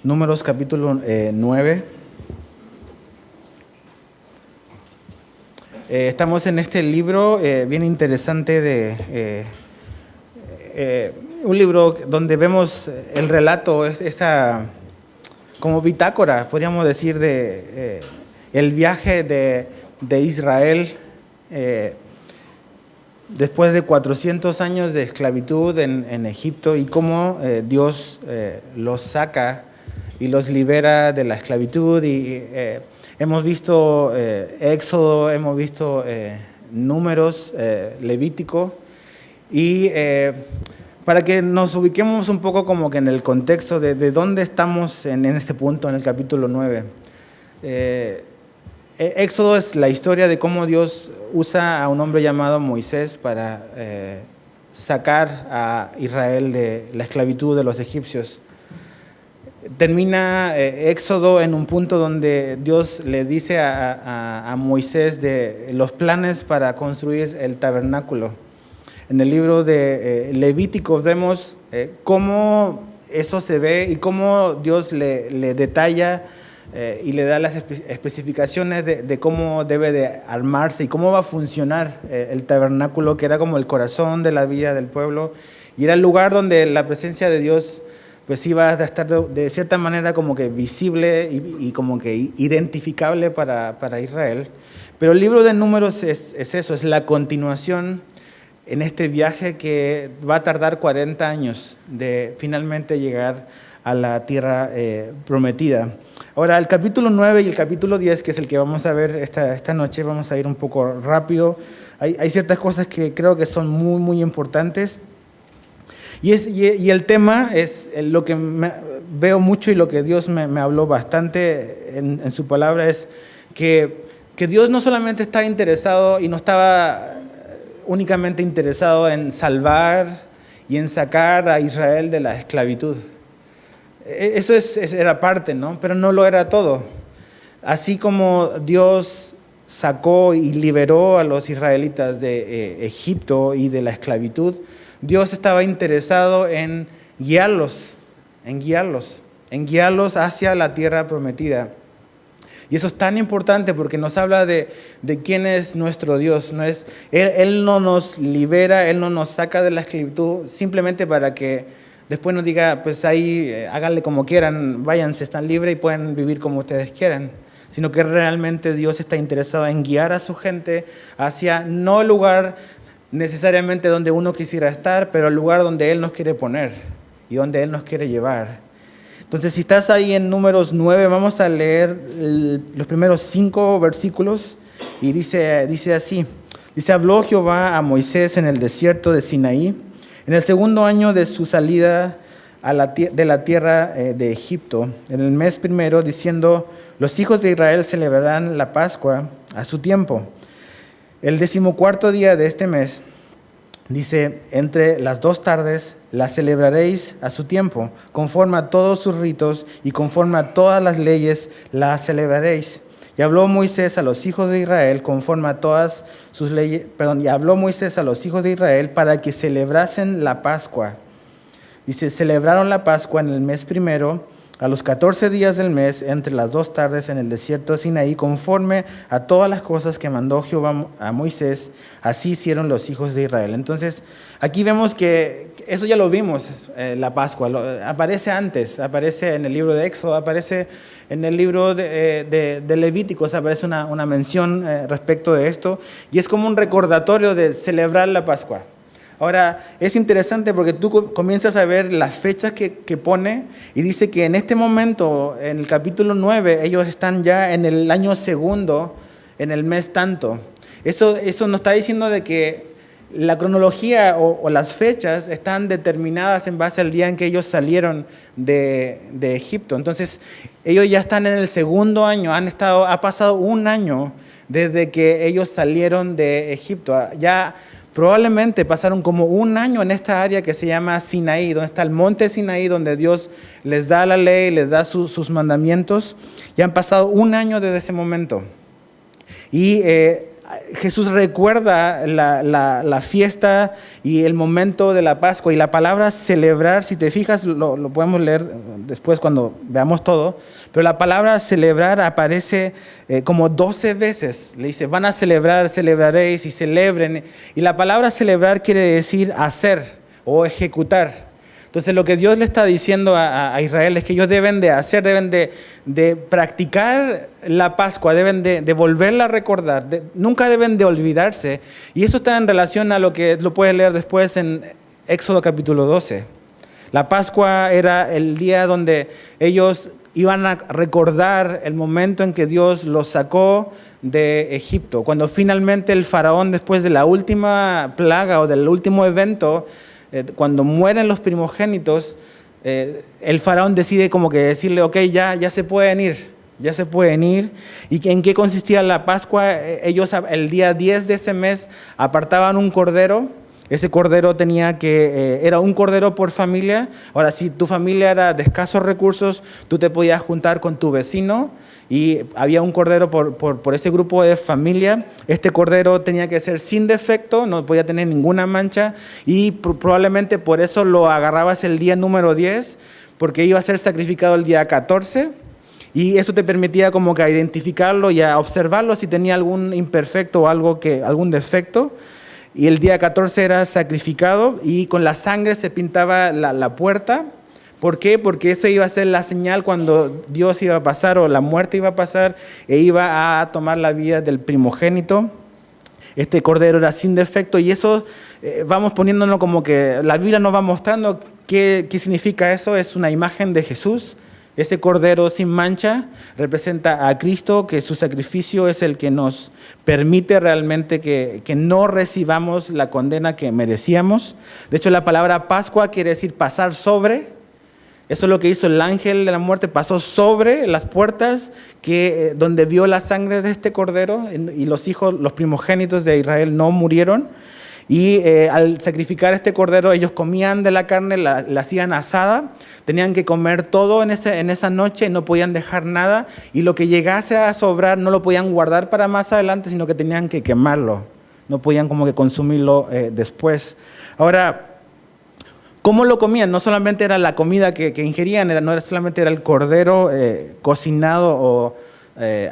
Números capítulo 9. Estamos en este libro bien interesante un libro donde vemos el relato, esta como bitácora, podríamos decir, de el viaje de Israel después de 400 años de esclavitud en Egipto y cómo Dios los saca y los libera de la esclavitud. Y hemos visto Éxodo, hemos visto Números, Levítico, y para que nos ubiquemos un poco como que en el contexto de dónde estamos en este punto, en el capítulo 9. Éxodo es la historia de cómo Dios usa a un hombre llamado Moisés para sacar a Israel de la esclavitud de los egipcios. Termina Éxodo en un punto donde Dios le dice a Moisés de los planes para construir el tabernáculo. En el libro de Levítico vemos cómo eso se ve y cómo Dios le detalla y le da las especificaciones de cómo debe de armarse y cómo va a funcionar el tabernáculo, que era como el corazón de la vida del pueblo, y era el lugar donde la presencia de Dios pues iba a estar de cierta manera como que visible y como que identificable para Israel. Pero el libro de Números es eso, es la continuación en este viaje que va a tardar 40 años de finalmente llegar a la tierra prometida. Ahora, el capítulo 9 y el capítulo 10, que es el que vamos a ver esta noche, vamos a ir un poco rápido. Hay ciertas cosas que creo que son muy, muy importantes. Y el tema es lo que veo mucho y lo que Dios me habló bastante en su palabra, es que Dios no solamente está interesado y no estaba únicamente interesado en salvar y en sacar a Israel de la esclavitud. Eso era parte, ¿no? Pero no lo era todo. Así como Dios sacó y liberó a los israelitas de Egipto y de la esclavitud, Dios estaba interesado en guiarlos hacia la tierra prometida. Y eso es tan importante porque nos habla de quién es nuestro Dios. Él no nos libera, Él no nos saca de la esclavitud simplemente para que después nos diga, pues ahí háganle como quieran, váyanse, están libres y pueden vivir como ustedes quieran. Sino que realmente Dios está interesado en guiar a su gente hacia no el lugar necesariamente donde uno quisiera estar, pero el lugar donde Él nos quiere poner y donde Él nos quiere llevar. Entonces, si estás ahí en Números 9, vamos a leer los primeros 5 versículos y dice así. Dice: habló Jehová a Moisés en el desierto de Sinaí, en el segundo año de su salida de la tierra de Egipto, en el mes primero, diciendo: los hijos de Israel celebrarán la Pascua a su tiempo. El 14º día de este mes, dice, entre las 2 tardes la celebraréis a su tiempo, conforme a todos sus ritos y conforme a todas las leyes la celebraréis. Y habló Moisés a los hijos de Israel conforme a todas sus leyes, y habló Moisés a los hijos de Israel para que celebrasen la Pascua. Y se celebraron la Pascua en el mes primero, a los 14 días del mes, entre las 2 tardes en el desierto de Sinaí, conforme a todas las cosas que mandó Jehová a Moisés, así hicieron los hijos de Israel. Entonces, aquí vemos que eso ya lo vimos, la Pascua, aparece antes, aparece en el libro de Éxodo, aparece en el libro de Levíticos, aparece una mención respecto de esto, y es como un recordatorio de celebrar la Pascua. Ahora, es interesante porque tú comienzas a ver las fechas que pone y dice que en este momento, en el capítulo 9, ellos están ya en el año segundo, en el mes tanto. Eso nos está diciendo de que la cronología o las fechas están determinadas en base al día en que ellos salieron de Egipto. Entonces, ellos ya están en el segundo año, ha pasado un año desde que ellos salieron de Egipto. Ya probablemente pasaron como un año en esta área que se llama Sinaí, donde está el monte Sinaí, donde Dios les da la ley, les da sus mandamientos. Ya han pasado un año desde ese momento. Y Jesús recuerda la fiesta y el momento de la Pascua, y la palabra celebrar, si te fijas, lo podemos leer después cuando veamos todo, pero la palabra celebrar aparece como 12 veces. Le dice, van a celebrar, celebraréis y celebren. Y la palabra celebrar quiere decir hacer o ejecutar. Entonces lo que Dios le está diciendo a Israel es que ellos deben de hacer, deben de practicar la Pascua, deben de volverla a recordar, nunca deben de olvidarse. Y eso está en relación a lo que lo puedes leer después en Éxodo capítulo 12. La Pascua era el día donde ellos iban a recordar el momento en que Dios los sacó de Egipto. Cuando finalmente el faraón, después de la última plaga o del último evento, cuando mueren los primogénitos, el faraón decide como que decirle, ok, ya se pueden ir. ¿Y en qué consistía la Pascua? Ellos el día 10 de ese mes apartaban un cordero. Ese cordero era un cordero por familia. Ahora, si tu familia era de escasos recursos, tú te podías juntar con tu vecino y había un cordero por ese grupo de familia. Este cordero tenía que ser sin defecto, no podía tener ninguna mancha, y probablemente por eso lo agarrabas el día número 10, porque iba a ser sacrificado el día 14, y eso te permitía como que a identificarlo y a observarlo si tenía algún imperfecto o algún defecto. Y el día 14 era sacrificado y con la sangre se pintaba la puerta. ¿Por qué? Porque eso iba a ser la señal cuando Dios iba a pasar o la muerte iba a pasar e iba a tomar la vida del primogénito. Este cordero era sin defecto, y eso vamos poniéndonos como que la Biblia nos va mostrando qué significa eso. Es una imagen de Jesús. Ese cordero sin mancha representa a Cristo, que su sacrificio es el que nos permite realmente que no recibamos la condena que merecíamos. De hecho, la palabra Pascua quiere decir pasar sobre. Eso es lo que hizo el ángel de la muerte, pasó sobre las puertas donde vio la sangre de este cordero, y los primogénitos de Israel no murieron. Y al sacrificar este cordero, ellos comían de la carne, la hacían asada, tenían que comer todo en esa noche, no podían dejar nada, y lo que llegase a sobrar no lo podían guardar para más adelante, sino que tenían que quemarlo, no podían como que consumirlo después. Ahora, ¿cómo lo comían? No solamente era la comida que ingerían, no solamente era el cordero cocinado o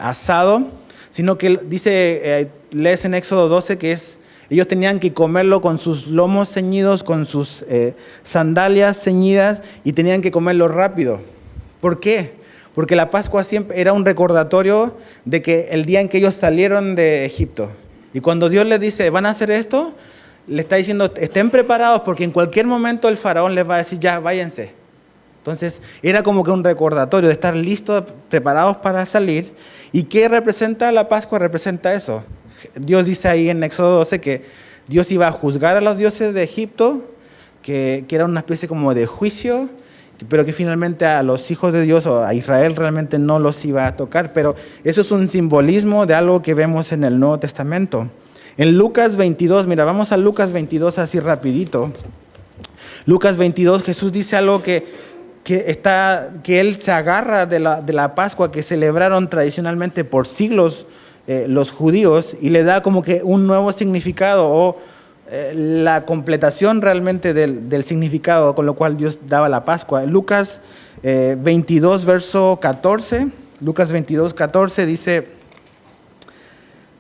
asado, sino que lees en Éxodo 12 que ellos tenían que comerlo con sus lomos ceñidos, con sus sandalias ceñidas, y tenían que comerlo rápido. ¿Por qué? Porque la Pascua siempre era un recordatorio de que el día en que ellos salieron de Egipto. Y cuando Dios les dice, van a hacer esto, le está diciendo, estén preparados, porque en cualquier momento el faraón les va a decir, ya, váyanse. Entonces, era como que un recordatorio de estar listos, preparados para salir. ¿Y qué representa la Pascua? Representa eso. Dios dice ahí en Éxodo 12 que Dios iba a juzgar a los dioses de Egipto, que era una especie como de juicio, pero que finalmente a los hijos de Dios o a Israel realmente no los iba a tocar. Pero eso es un simbolismo de algo que vemos en el Nuevo Testamento. En Lucas 22, mira, vamos a Lucas 22 así rapidito. Lucas 22, Jesús dice algo que Él se agarra de la Pascua que celebraron tradicionalmente por siglos los judíos, y le da como que un nuevo significado o la completación realmente del significado con lo cual Dios daba la Pascua. Lucas 22, verso 14, Lucas 22, 14 dice: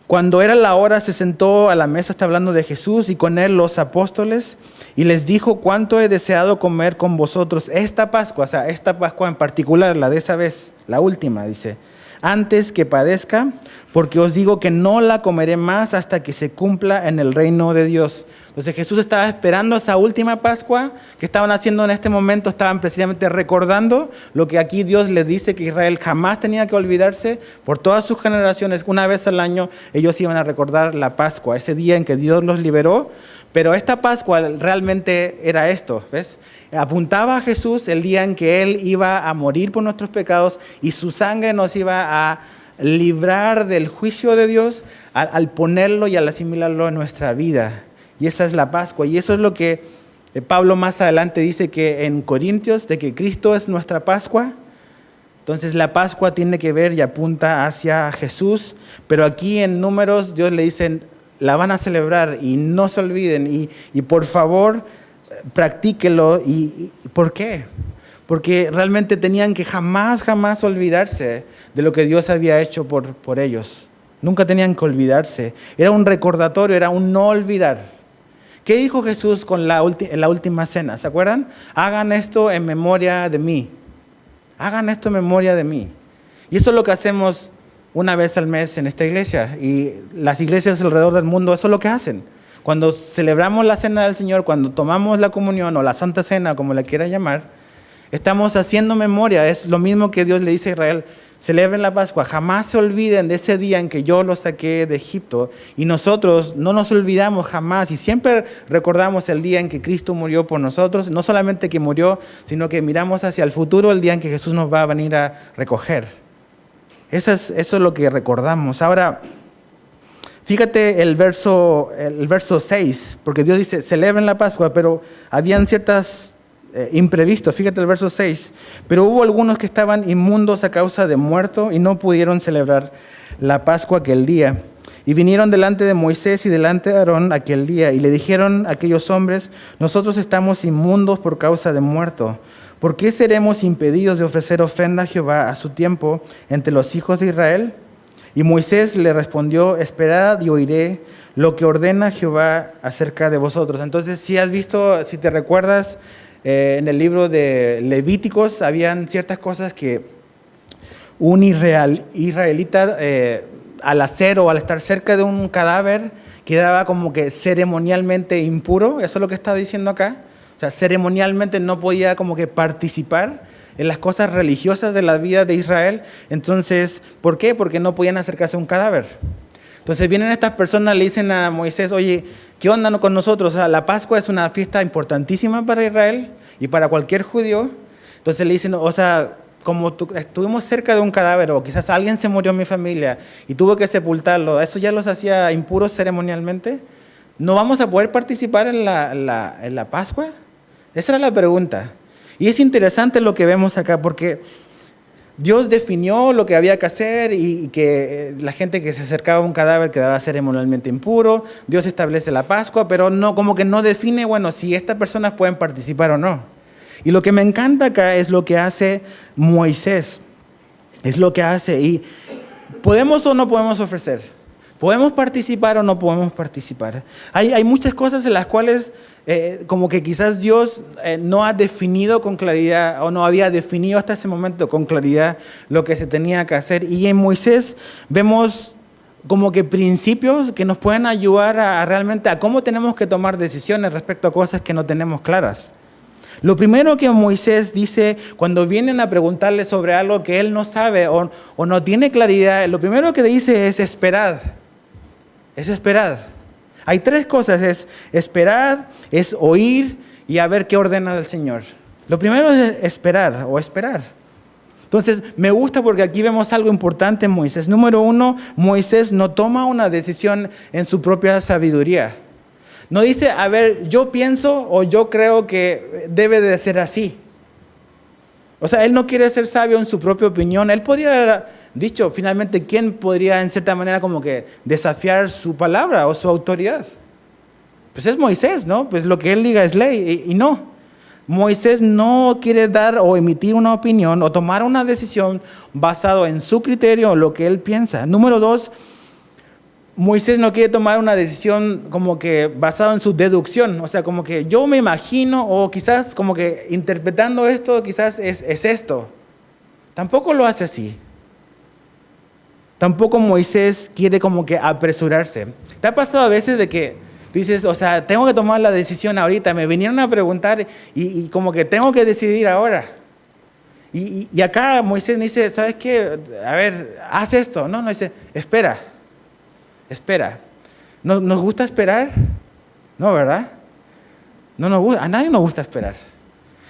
cuando era la hora, se sentó a la mesa, está hablando de Jesús, y con él los apóstoles, y les dijo: cuánto he deseado comer con vosotros esta Pascua, o sea, esta Pascua en particular, la de esa vez, la última, dice, antes que padezca, porque os digo que no la comeré más hasta que se cumpla en el reino de Dios. Entonces Jesús estaba esperando esa última Pascua que estaban haciendo en este momento, estaban precisamente recordando lo que aquí Dios les dice que Israel jamás tenía que olvidarse. Por todas sus generaciones, una vez al año, ellos iban a recordar la Pascua, ese día en que Dios los liberó. Pero esta Pascua realmente era esto, ¿ves? Apuntaba a Jesús el día en que Él iba a morir por nuestros pecados y su sangre nos iba a librar del juicio de Dios al ponerlo y al asimilarlo en nuestra vida. Y esa es la Pascua. Y eso es lo que Pablo más adelante dice que en Corintios, de que Cristo es nuestra Pascua. Entonces la Pascua tiene que ver y apunta hacia Jesús, pero aquí en Números Dios le dice, la van a celebrar y no se olviden y por favor practíquelo. ¿Y por qué? Porque realmente tenían que jamás olvidarse de lo que Dios había hecho por ellos. Nunca tenían que olvidarse. Era un recordatorio, era un no olvidar. ¿Qué dijo Jesús en la última cena? ¿Se acuerdan? Hagan esto en memoria de mí. Hagan esto en memoria de mí. Y eso es lo que hacemos una vez al mes en esta iglesia. Y las iglesias alrededor del mundo, eso es lo que hacen. Cuando celebramos la cena del Señor, cuando tomamos la comunión o la Santa Cena, como la quiera llamar, estamos haciendo memoria. Es lo mismo que Dios le dice a Israel. Celebren la Pascua. Jamás se olviden de ese día en que yo los saqué de Egipto. Y nosotros no nos olvidamos jamás. Y siempre recordamos el día en que Cristo murió por nosotros. No solamente que murió, sino que miramos hacia el futuro, el día en que Jesús nos va a venir a recoger. Eso es lo que recordamos. Ahora, fíjate el verso 6, porque Dios dice, celebren la Pascua, pero habían ciertas imprevistos. Fíjate el verso 6. Pero hubo algunos que estaban inmundos a causa de muerto y no pudieron celebrar la Pascua aquel día. Y vinieron delante de Moisés y delante de Aarón aquel día y le dijeron a aquellos hombres, nosotros estamos inmundos por causa de muerto. ¿Por qué seremos impedidos de ofrecer ofrenda a Jehová a su tiempo entre los hijos de Israel? Y Moisés le respondió, esperad y oiré lo que ordena Jehová acerca de vosotros. Entonces, si te recuerdas, en el libro de Levíticos habían ciertas cosas que un israelita al hacer o al estar cerca de un cadáver quedaba como que ceremonialmente impuro. Eso es lo que está diciendo acá. O sea, ceremonialmente no podía como que participar en las cosas religiosas de la vida de Israel. Entonces, ¿por qué? Porque no podían acercarse a un cadáver. Entonces vienen estas personas, le dicen a Moisés, oye, ¿qué onda con nosotros? O sea, la Pascua es una fiesta importantísima para Israel y para cualquier judío. Entonces le dicen, o sea, como estuvimos cerca de un cadáver o quizás alguien se murió en mi familia y tuvo que sepultarlo, ¿eso ya los hacía impuros ceremonialmente? ¿No vamos a poder participar en la Pascua? Esa era la pregunta. Y es interesante lo que vemos acá porque Dios definió lo que había que hacer y que la gente que se acercaba a un cadáver quedaba ceremonialmente impuro. Dios establece la Pascua, pero no, como que no define, bueno, si estas personas pueden participar o no. Y lo que me encanta acá es lo que hace Moisés. Es lo que hace. Y ¿podemos o no podemos ofrecer? ¿Podemos participar o no podemos participar? Hay muchas cosas en las cuales como que quizás Dios no ha definido con claridad o no había definido hasta ese momento con claridad lo que se tenía que hacer. Y en Moisés vemos como que principios que nos pueden ayudar a realmente a cómo tenemos que tomar decisiones respecto a cosas que no tenemos claras. Lo primero que Moisés dice cuando vienen a preguntarle sobre algo que él no sabe o no tiene claridad, lo primero que dice es esperad. Es esperad. Hay tres cosas, es esperar, es oír y a ver qué ordena el Señor. Lo primero es esperar o esperar. Entonces, me gusta porque aquí vemos algo importante en Moisés. Número uno, Moisés no toma una decisión en su propia sabiduría. No dice, a ver, yo pienso o yo creo que debe de ser así. O sea, él no quiere ser sabio en su propia opinión. Él podría haber dicho, finalmente, ¿quién podría en cierta manera como que desafiar su palabra o su autoridad? Pues es Moisés, ¿no? Pues lo que él diga es ley y no. Moisés no quiere dar o emitir una opinión o tomar una decisión basado en su criterio o lo que él piensa. Número dos, Moisés no quiere tomar una decisión como que basado en su deducción, o sea, como que yo me imagino o quizás como que interpretando esto quizás es esto. Tampoco lo hace así. Tampoco Moisés quiere como que apresurarse. ¿Te ha pasado a veces de que dices, o sea, tengo que tomar la decisión ahorita, me vinieron a preguntar y como que tengo que decidir ahora? Y acá Moisés me dice, ¿sabes qué? A ver, haz esto. No, dice, espera. ¿Nos gusta esperar? No, ¿verdad? No nos gusta, a nadie nos gusta esperar.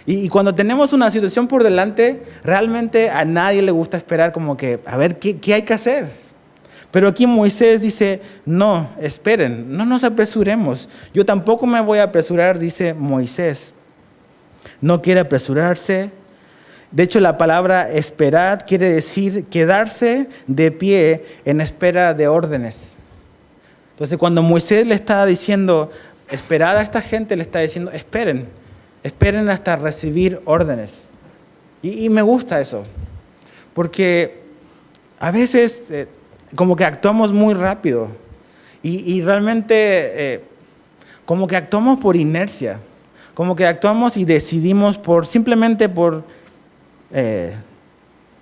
Y cuando tenemos una situación por delante, realmente a nadie le gusta esperar como que, a ver, ¿qué hay que hacer? Pero aquí Moisés dice, no, esperen, no nos apresuremos. Yo tampoco me voy a apresurar, dice Moisés. No quiere apresurarse. De hecho, la palabra esperar quiere decir quedarse de pie en espera de órdenes. Entonces, cuando Moisés le está diciendo, esperad a esta gente, le está diciendo, esperen hasta recibir órdenes. Y me gusta eso, porque a veces como que actuamos muy rápido y realmente como que actuamos por inercia, como que actuamos y decidimos simplemente por,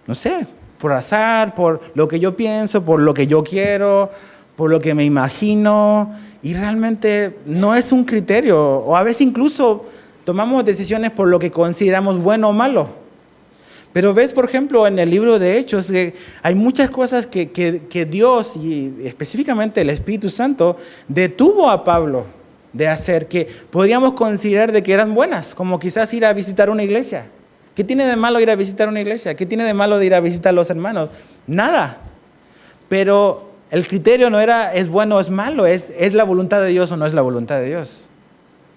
no sé, por azar, por lo que yo pienso, por lo que yo quiero, por lo que me imagino, y realmente no es un criterio, o a veces incluso tomamos decisiones por lo que consideramos bueno o malo. Pero ves, por ejemplo, en el libro de Hechos, que hay muchas cosas que Dios, y específicamente el Espíritu Santo, detuvo a Pablo de hacer, que podríamos considerar de que eran buenas, como quizás ir a visitar una iglesia. ¿Qué tiene de malo ir a visitar una iglesia? ¿Qué tiene de malo de ir a visitar a los hermanos? Nada. Pero el criterio no era es bueno o es malo, es la voluntad de Dios o no es la voluntad de Dios.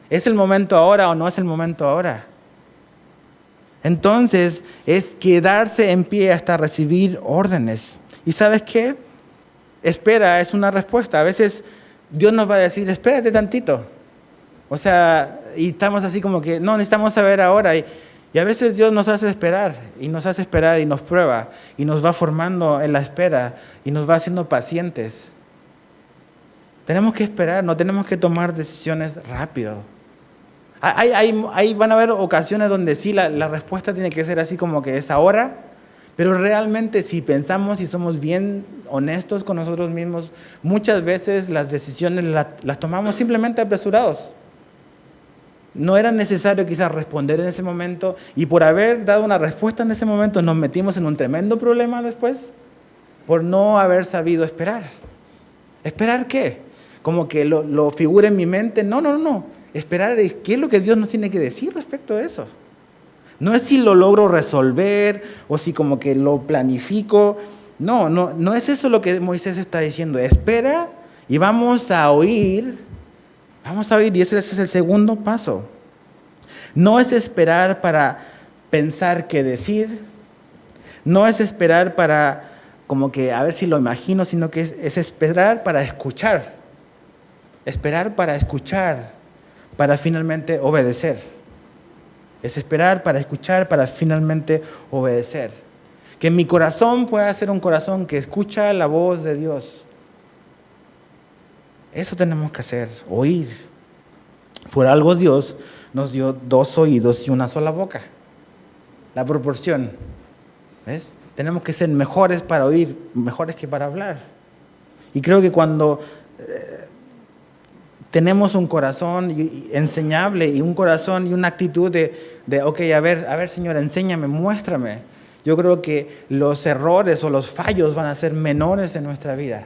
¿Es el momento ahora o no es el momento ahora? Entonces, es quedarse en pie hasta recibir órdenes. ¿Y sabes qué? Espera es una respuesta. A veces Dios nos va a decir, espérate tantito. O sea, y estamos así como que, no, necesitamos saber ahora. Y a veces Dios nos hace esperar y nos prueba y nos va formando en la espera y nos va haciendo pacientes. Tenemos que esperar, no tenemos que tomar decisiones rápido. Ahí van a haber ocasiones donde sí la respuesta tiene que ser así como que es ahora, pero realmente si pensamos y somos bien honestos con nosotros mismos, muchas veces las decisiones las tomamos simplemente apresurados. No era necesario quizás responder en ese momento y por haber dado una respuesta en ese momento nos metimos en un tremendo problema después por no haber sabido esperar. ¿Esperar qué? Como que lo figure en mi mente. No. Esperar es qué es lo que Dios nos tiene que decir respecto a eso. No es si lo logro resolver o si como que lo planifico. No es eso lo que Moisés está diciendo. Espera y vamos a oír y ese es el segundo paso. No es esperar para pensar qué decir. No es esperar para como que a ver si lo imagino, sino que es esperar para escuchar. Esperar para escuchar. Para finalmente obedecer. Es esperar para escuchar, para finalmente obedecer. Que mi corazón pueda ser un corazón que escucha la voz de Dios. Eso tenemos que hacer, oír. Por algo Dios nos dio 2 oídos y una sola boca. La proporción. ¿Ves? Tenemos que ser mejores para oír, mejores que para hablar. Y creo que cuando tenemos un corazón enseñable y un corazón y una actitud de ok, a ver, Señor, enséñame, muéstrame. Yo creo que los errores o los fallos van a ser menores en nuestra vida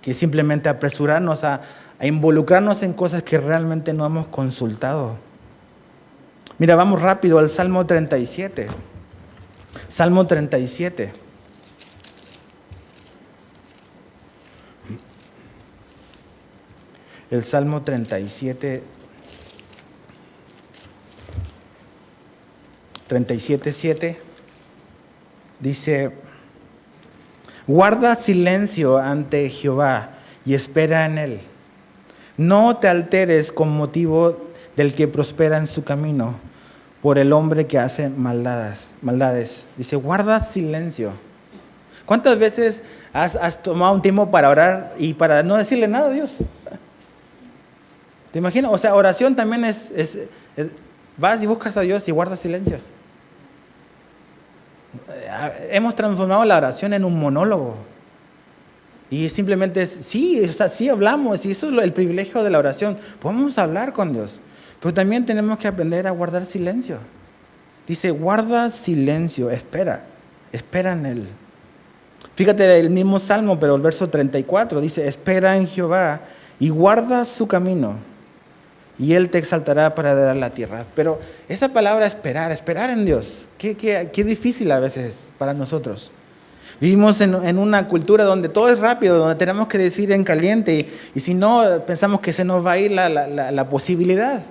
que simplemente apresurarnos a involucrarnos en cosas que realmente no hemos consultado. Mira, vamos rápido al Salmo 37. Salmo 37. El Salmo 37, 37:7 dice: guarda silencio ante Jehová y espera en él. No te alteres con motivo del que prospera en su camino, por el hombre que hace maldades. Dice, guarda silencio. ¿Cuántas veces has tomado un tiempo para orar y para no decirle nada a Dios? ¿Te imaginas? O sea, oración también es vas y buscas a Dios y guardas silencio. Hemos transformado la oración en un monólogo. Y simplemente sí hablamos, y eso es el privilegio de la oración. Podemos hablar con Dios, pero también tenemos que aprender a guardar silencio. Dice, guarda silencio, espera en Él. Fíjate el mismo Salmo, pero el verso 34 dice, espera en Jehová y guarda su camino, y Él te exaltará para dar la tierra. Pero esa palabra esperar en Dios, qué difícil a veces para nosotros. Vivimos en una cultura donde todo es rápido, donde tenemos que decir en caliente y si no, pensamos que se nos va a ir la posibilidad.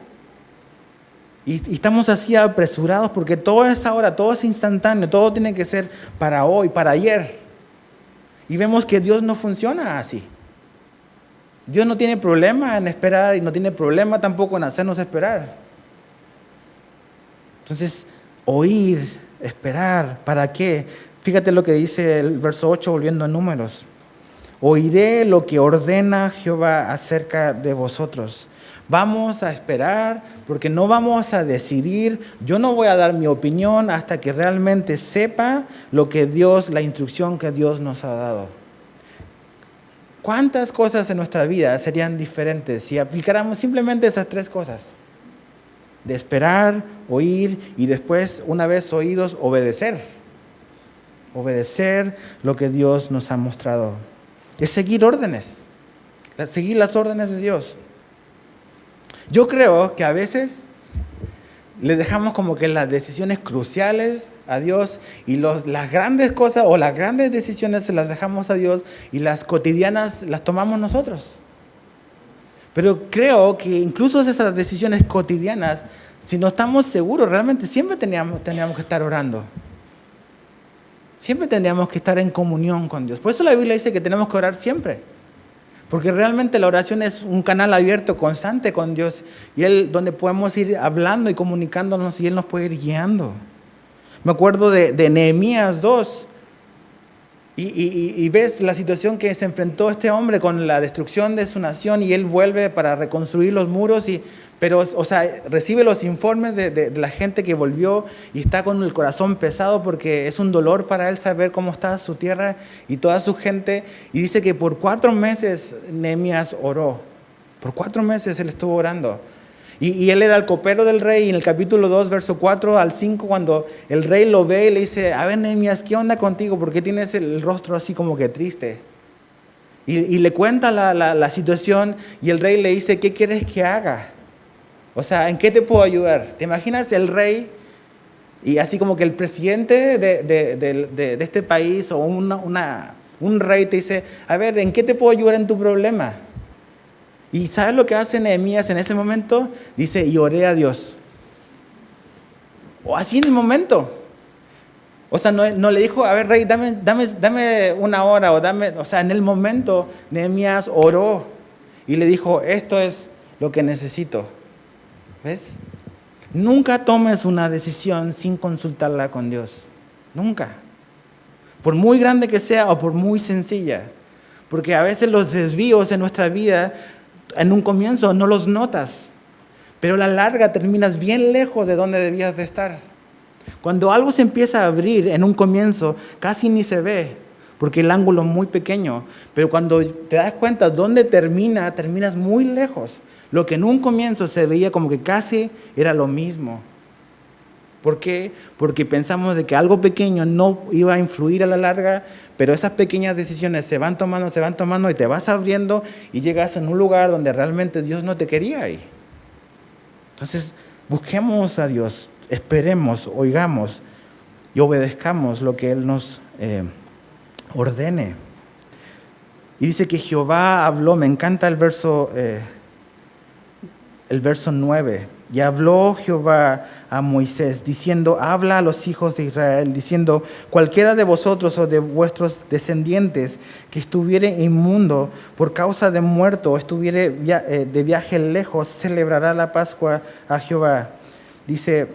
Y estamos así apresurados porque todo es ahora, todo es instantáneo, todo tiene que ser para hoy, para ayer. Y vemos que Dios no funciona así. Dios no tiene problema en esperar y no tiene problema tampoco en hacernos esperar. Entonces, oír, esperar, ¿para qué? Fíjate lo que dice el verso 8, volviendo a Números. Oiré lo que ordena Jehová acerca de vosotros. Vamos a esperar porque no vamos a decidir. Yo no voy a dar mi opinión hasta que realmente sepa lo que Dios, la instrucción que Dios nos ha dado. ¿Cuántas cosas en nuestra vida serían diferentes si aplicáramos simplemente esas tres cosas? De esperar, oír y después, una vez oídos, obedecer. Obedecer lo que Dios nos ha mostrado. Es seguir órdenes, seguir las órdenes de Dios. Yo creo que a veces le dejamos como que las decisiones cruciales a Dios y las grandes cosas o las grandes decisiones se las dejamos a Dios y las cotidianas las tomamos nosotros. Pero creo que incluso esas decisiones cotidianas, si no estamos seguros, realmente siempre teníamos que estar orando. Siempre tendríamos que estar en comunión con Dios. Por eso la Biblia dice que tenemos que orar siempre. Porque realmente la oración es un canal abierto, constante con Dios. Y Él, donde podemos ir hablando y comunicándonos y Él nos puede ir guiando. Me acuerdo de Nehemías 2. Y ves la situación que se enfrentó este hombre con la destrucción de su nación y él vuelve para reconstruir los muros, pero recibe los informes de la gente que volvió y está con el corazón pesado porque es un dolor para él saber cómo está su tierra y toda su gente. Y dice que por 4 meses Nehemías oró. Por 4 meses él estuvo orando. Y él era el copero del rey, y en el capítulo 2, verso 4 al 5, cuando el rey lo ve y le dice, a ver, Nehemías, ¿qué onda contigo? ¿Por qué tienes el rostro así como que triste? Y le cuenta la situación, y el rey le dice, ¿qué quieres que haga? O sea, ¿en qué te puedo ayudar? ¿Te imaginas el rey y así como que el presidente de este país o un rey te dice, a ver, ¿en qué te puedo ayudar en tu problema? ¿Y sabes lo que hace Nehemías en ese momento? Dice, y oré a Dios. O así en el momento. O sea, no le dijo, a ver, rey, dame una hora, o sea, en el momento Nehemías oró y le dijo, esto es lo que necesito. ¿Ves? Nunca tomes una decisión sin consultarla con Dios. Nunca. Por muy grande que sea o por muy sencilla. Porque a veces los desvíos en nuestra vida, en un comienzo no los notas, pero a la larga terminas bien lejos de donde debías de estar. Cuando algo se empieza a abrir en un comienzo, casi ni se ve, porque el ángulo es muy pequeño, pero cuando te das cuenta dónde terminas muy lejos. Lo que en un comienzo se veía como que casi era lo mismo. ¿Por qué? Porque pensamos de que algo pequeño no iba a influir a la larga, pero esas pequeñas decisiones se van tomando y te vas abriendo y llegas en un lugar donde realmente Dios no te quería ahí. Entonces, busquemos a Dios, esperemos, oigamos y obedezcamos lo que Él nos ordene. Y dice que Jehová habló, me encanta el verso 9. Y habló Jehová a Moisés, diciendo, habla a los hijos de Israel, diciendo, cualquiera de vosotros o de vuestros descendientes que estuviere inmundo por causa de muerto o estuviere de viaje lejos, celebrará la Pascua a Jehová. Dice,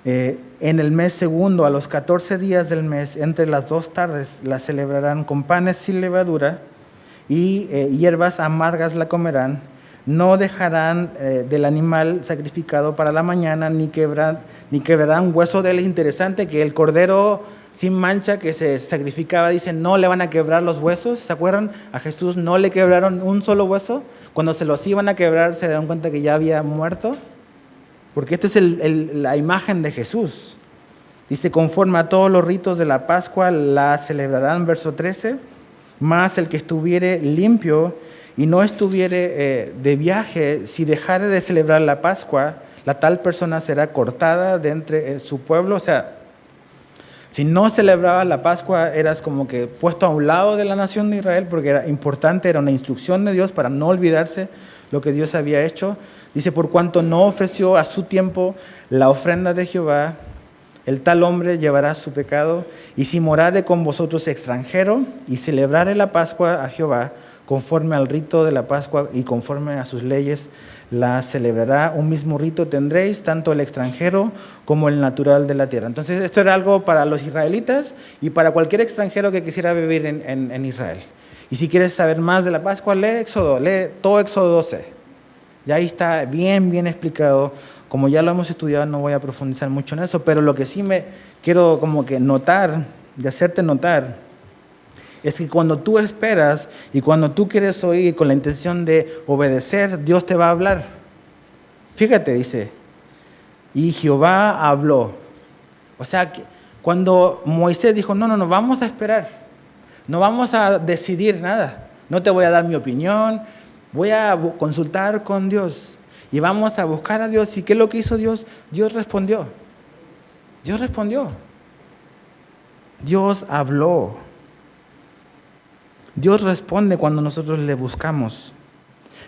en el mes segundo, a los 14 días del mes, entre las 2 tardes, la celebrarán con panes sin levadura y hierbas amargas la comerán. No dejarán del animal sacrificado para la mañana, ni quebrarán hueso de él. Es interesante que el cordero sin mancha que se sacrificaba, dice, no le van a quebrar los huesos. ¿Se acuerdan? A Jesús no le quebraron un solo hueso. Cuando se los iban a quebrar, se dieron cuenta que ya había muerto. Porque esta es la imagen de Jesús. Dice, conforme a todos los ritos de la Pascua, la celebrarán, verso 13. Mas el que estuviere limpio y no estuviere de viaje, si dejare de celebrar la Pascua, la tal persona será cortada de entre su pueblo. O sea, Si no celebrabas la Pascua, eras como que puesto a un lado de la nación de Israel, porque era importante, era una instrucción de Dios para no olvidarse lo que Dios había hecho. Dice, por cuanto no ofreció a su tiempo la ofrenda de Jehová, el tal hombre llevará su pecado, y si morare con vosotros extranjero, y celebrare la Pascua a Jehová, conforme al rito de la Pascua y conforme a sus leyes, la celebrará. Un mismo rito tendréis, tanto el extranjero como el natural de la tierra. Entonces, esto era algo para los israelitas y para cualquier extranjero que quisiera vivir en Israel. Y si quieres saber más de la Pascua, lee Éxodo, lee todo Éxodo 12. Y ahí está bien explicado. Como ya lo hemos estudiado, no voy a profundizar mucho en eso, pero lo que sí me quiero como que notar, de hacerte notar, es que cuando tú esperas y cuando tú quieres oír con la intención de obedecer, Dios te va a hablar. Fíjate, dice, y Jehová habló. O sea, que cuando Moisés dijo, no, vamos a esperar, no vamos a decidir nada, no te voy a dar mi opinión, voy a consultar con Dios y vamos a buscar a Dios. ¿Y qué es lo que hizo Dios? Dios respondió. Dios habló. Dios responde cuando nosotros le buscamos.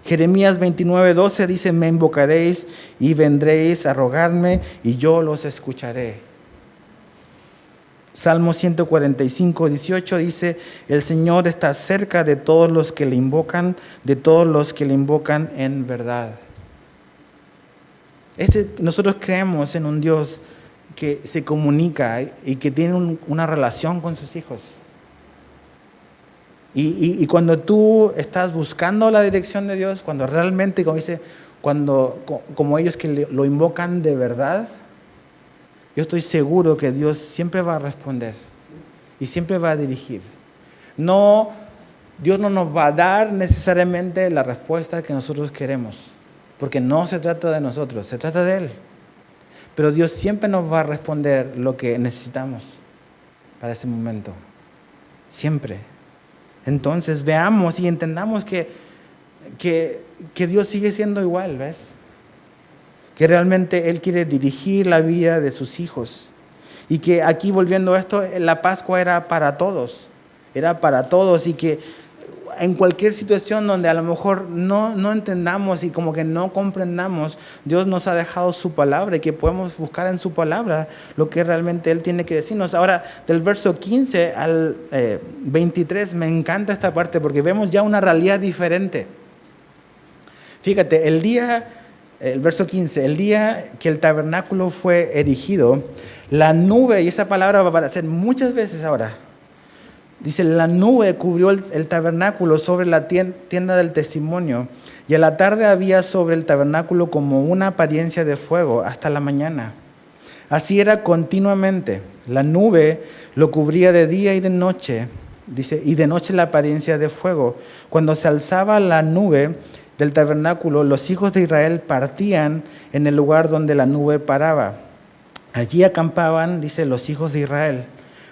Jeremías 29:12 dice, me invocaréis y vendréis a rogarme y yo los escucharé. Salmo 145:18 dice, el Señor está cerca de todos los que le invocan, en verdad. Nosotros creemos en un Dios que se comunica y que tiene una relación con sus hijos. Y cuando tú estás buscando la dirección de Dios, cuando realmente, como dice, como ellos que lo invocan de verdad, yo estoy seguro que Dios siempre va a responder y siempre va a dirigir. Dios no nos va a dar necesariamente la respuesta que nosotros queremos, porque no se trata de nosotros, se trata de Él. Pero Dios siempre nos va a responder lo que necesitamos para ese momento. Siempre. Entonces veamos y entendamos que Dios sigue siendo igual, ¿ves? Que realmente Él quiere dirigir la vida de sus hijos. Y que aquí, volviendo a esto, la Pascua era para todos y que en cualquier situación donde a lo mejor no entendamos y como que no comprendamos, Dios nos ha dejado su palabra y que podemos buscar en su palabra lo que realmente Él tiene que decirnos. Ahora, del verso 15 al 23, me encanta esta parte porque vemos ya una realidad diferente. Fíjate, el verso 15, el día que el tabernáculo fue erigido, la nube, y esa palabra va a aparecer muchas veces ahora, dice, la nube cubrió el tabernáculo sobre la tienda del testimonio, y a la tarde había sobre el tabernáculo como una apariencia de fuego hasta la mañana. Así era continuamente. La nube lo cubría de día y de noche, dice, y de noche la apariencia de fuego. Cuando se alzaba la nube del tabernáculo, los hijos de Israel partían en el lugar donde la nube paraba. Allí acampaban, dice, los hijos de Israel.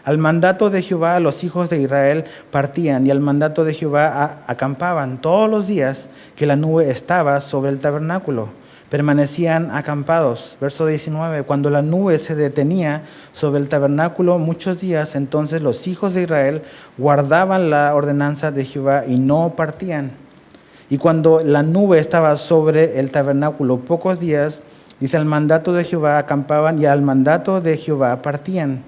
Al mandato de Jehová los hijos de Israel partían y al mandato de Jehová acampaban todos los días que la nube estaba sobre el tabernáculo. Permanecían acampados. Verso 19, cuando la nube se detenía sobre el tabernáculo muchos días, entonces los hijos de Israel guardaban la ordenanza de Jehová y no partían. Y cuando la nube estaba sobre el tabernáculo pocos días, dice, al mandato de Jehová acampaban y al mandato de Jehová partían.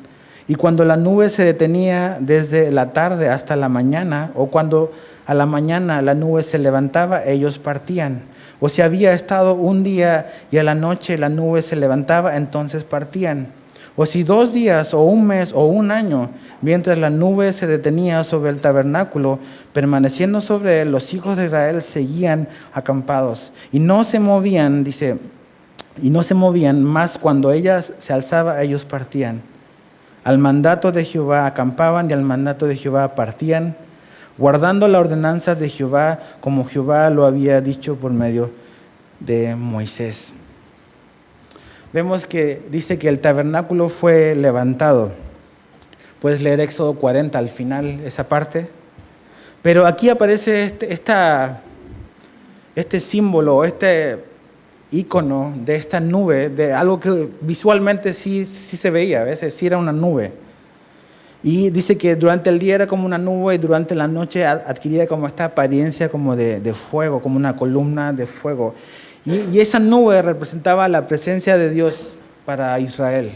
Y cuando la nube se detenía desde la tarde hasta la mañana, o cuando a la mañana la nube se levantaba, ellos partían. O si había estado un día y a la noche la nube se levantaba, entonces partían. O si 2 días o un mes o un año, mientras la nube se detenía sobre el tabernáculo, permaneciendo sobre él, los hijos de Israel seguían acampados. Y no se movían, dice, más cuando ella se alzaba, ellos partían. Al mandato de Jehová acampaban y al mandato de Jehová partían, guardando la ordenanza de Jehová como Jehová lo había dicho por medio de Moisés. Vemos que dice que el tabernáculo fue levantado. Puedes leer Éxodo 40 al final, esa parte. Pero aquí aparece este símbolo, este ícono de esta nube, de algo que visualmente sí se veía, a veces sí era una nube. Y dice que durante el día era como una nube y durante la noche adquiría como esta apariencia como de fuego, como una columna de fuego. Y esa nube representaba la presencia de Dios para Israel.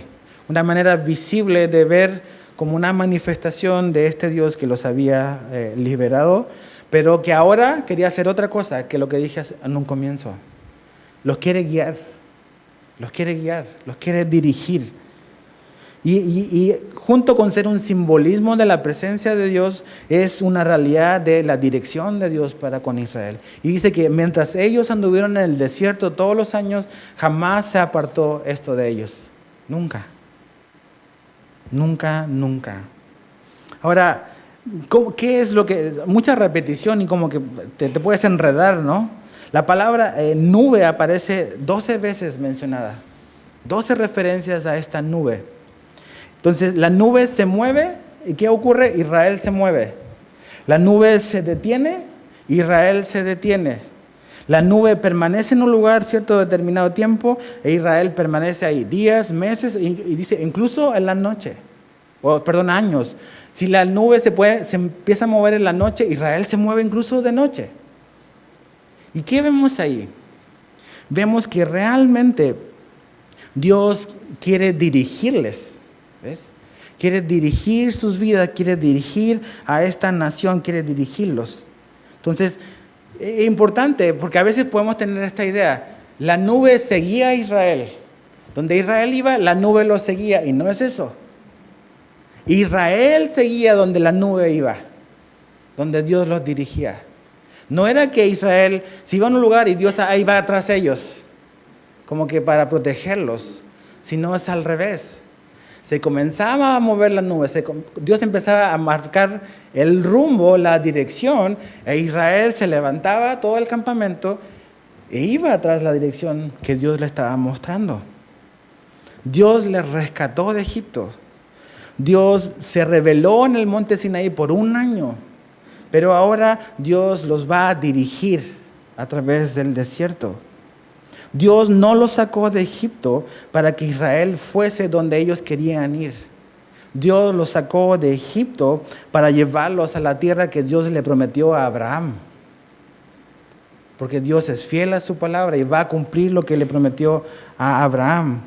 Una manera visible de ver como una manifestación de este Dios que los había liberado, pero que ahora quería hacer otra cosa que lo que dije en un comienzo. Los quiere guiar, los quiere dirigir. Y junto con ser un simbolismo de la presencia de Dios, es una realidad de la dirección de Dios para con Israel. Y dice que mientras ellos anduvieron en el desierto todos los años, jamás se apartó esto de ellos. Nunca. Ahora, ¿qué es lo que...? Mucha repetición y como que te puedes enredar, ¿no? La palabra nube aparece 12 veces mencionada. 12 referencias a esta nube. Entonces, la nube se mueve, ¿y qué ocurre? Israel se mueve. La nube se detiene, Israel se detiene. La nube permanece en un lugar cierto determinado tiempo, e Israel permanece ahí días, meses, y dice, incluso en la noche, años. Si la nube se empieza a mover en la noche, Israel se mueve incluso de noche. ¿Y qué vemos ahí? Vemos que realmente Dios quiere dirigirles. ¿Ves? Quiere dirigir sus vidas, quiere dirigir a esta nación, quiere dirigirlos. Entonces, es importante porque a veces podemos tener esta idea. La nube seguía a Israel. Donde Israel iba, la nube lo seguía. Y no es eso. Israel seguía donde la nube iba. Donde Dios los dirigía. No era que Israel se iba a un lugar y Dios ahí va tras ellos. Como que para protegerlos. Sino es al revés. Se comenzaba a mover la nube, Dios empezaba a marcar el rumbo, la dirección, e Israel se levantaba todo el campamento e iba tras la dirección que Dios le estaba mostrando. Dios les rescató de Egipto. Dios se reveló en el monte Sinaí por un año, pero ahora Dios los va a dirigir a través del desierto. Dios no los sacó de Egipto para que Israel fuese donde ellos querían ir. Dios los sacó de Egipto para llevarlos a la tierra que Dios le prometió a Abraham. Porque Dios es fiel a su palabra y va a cumplir lo que le prometió a Abraham.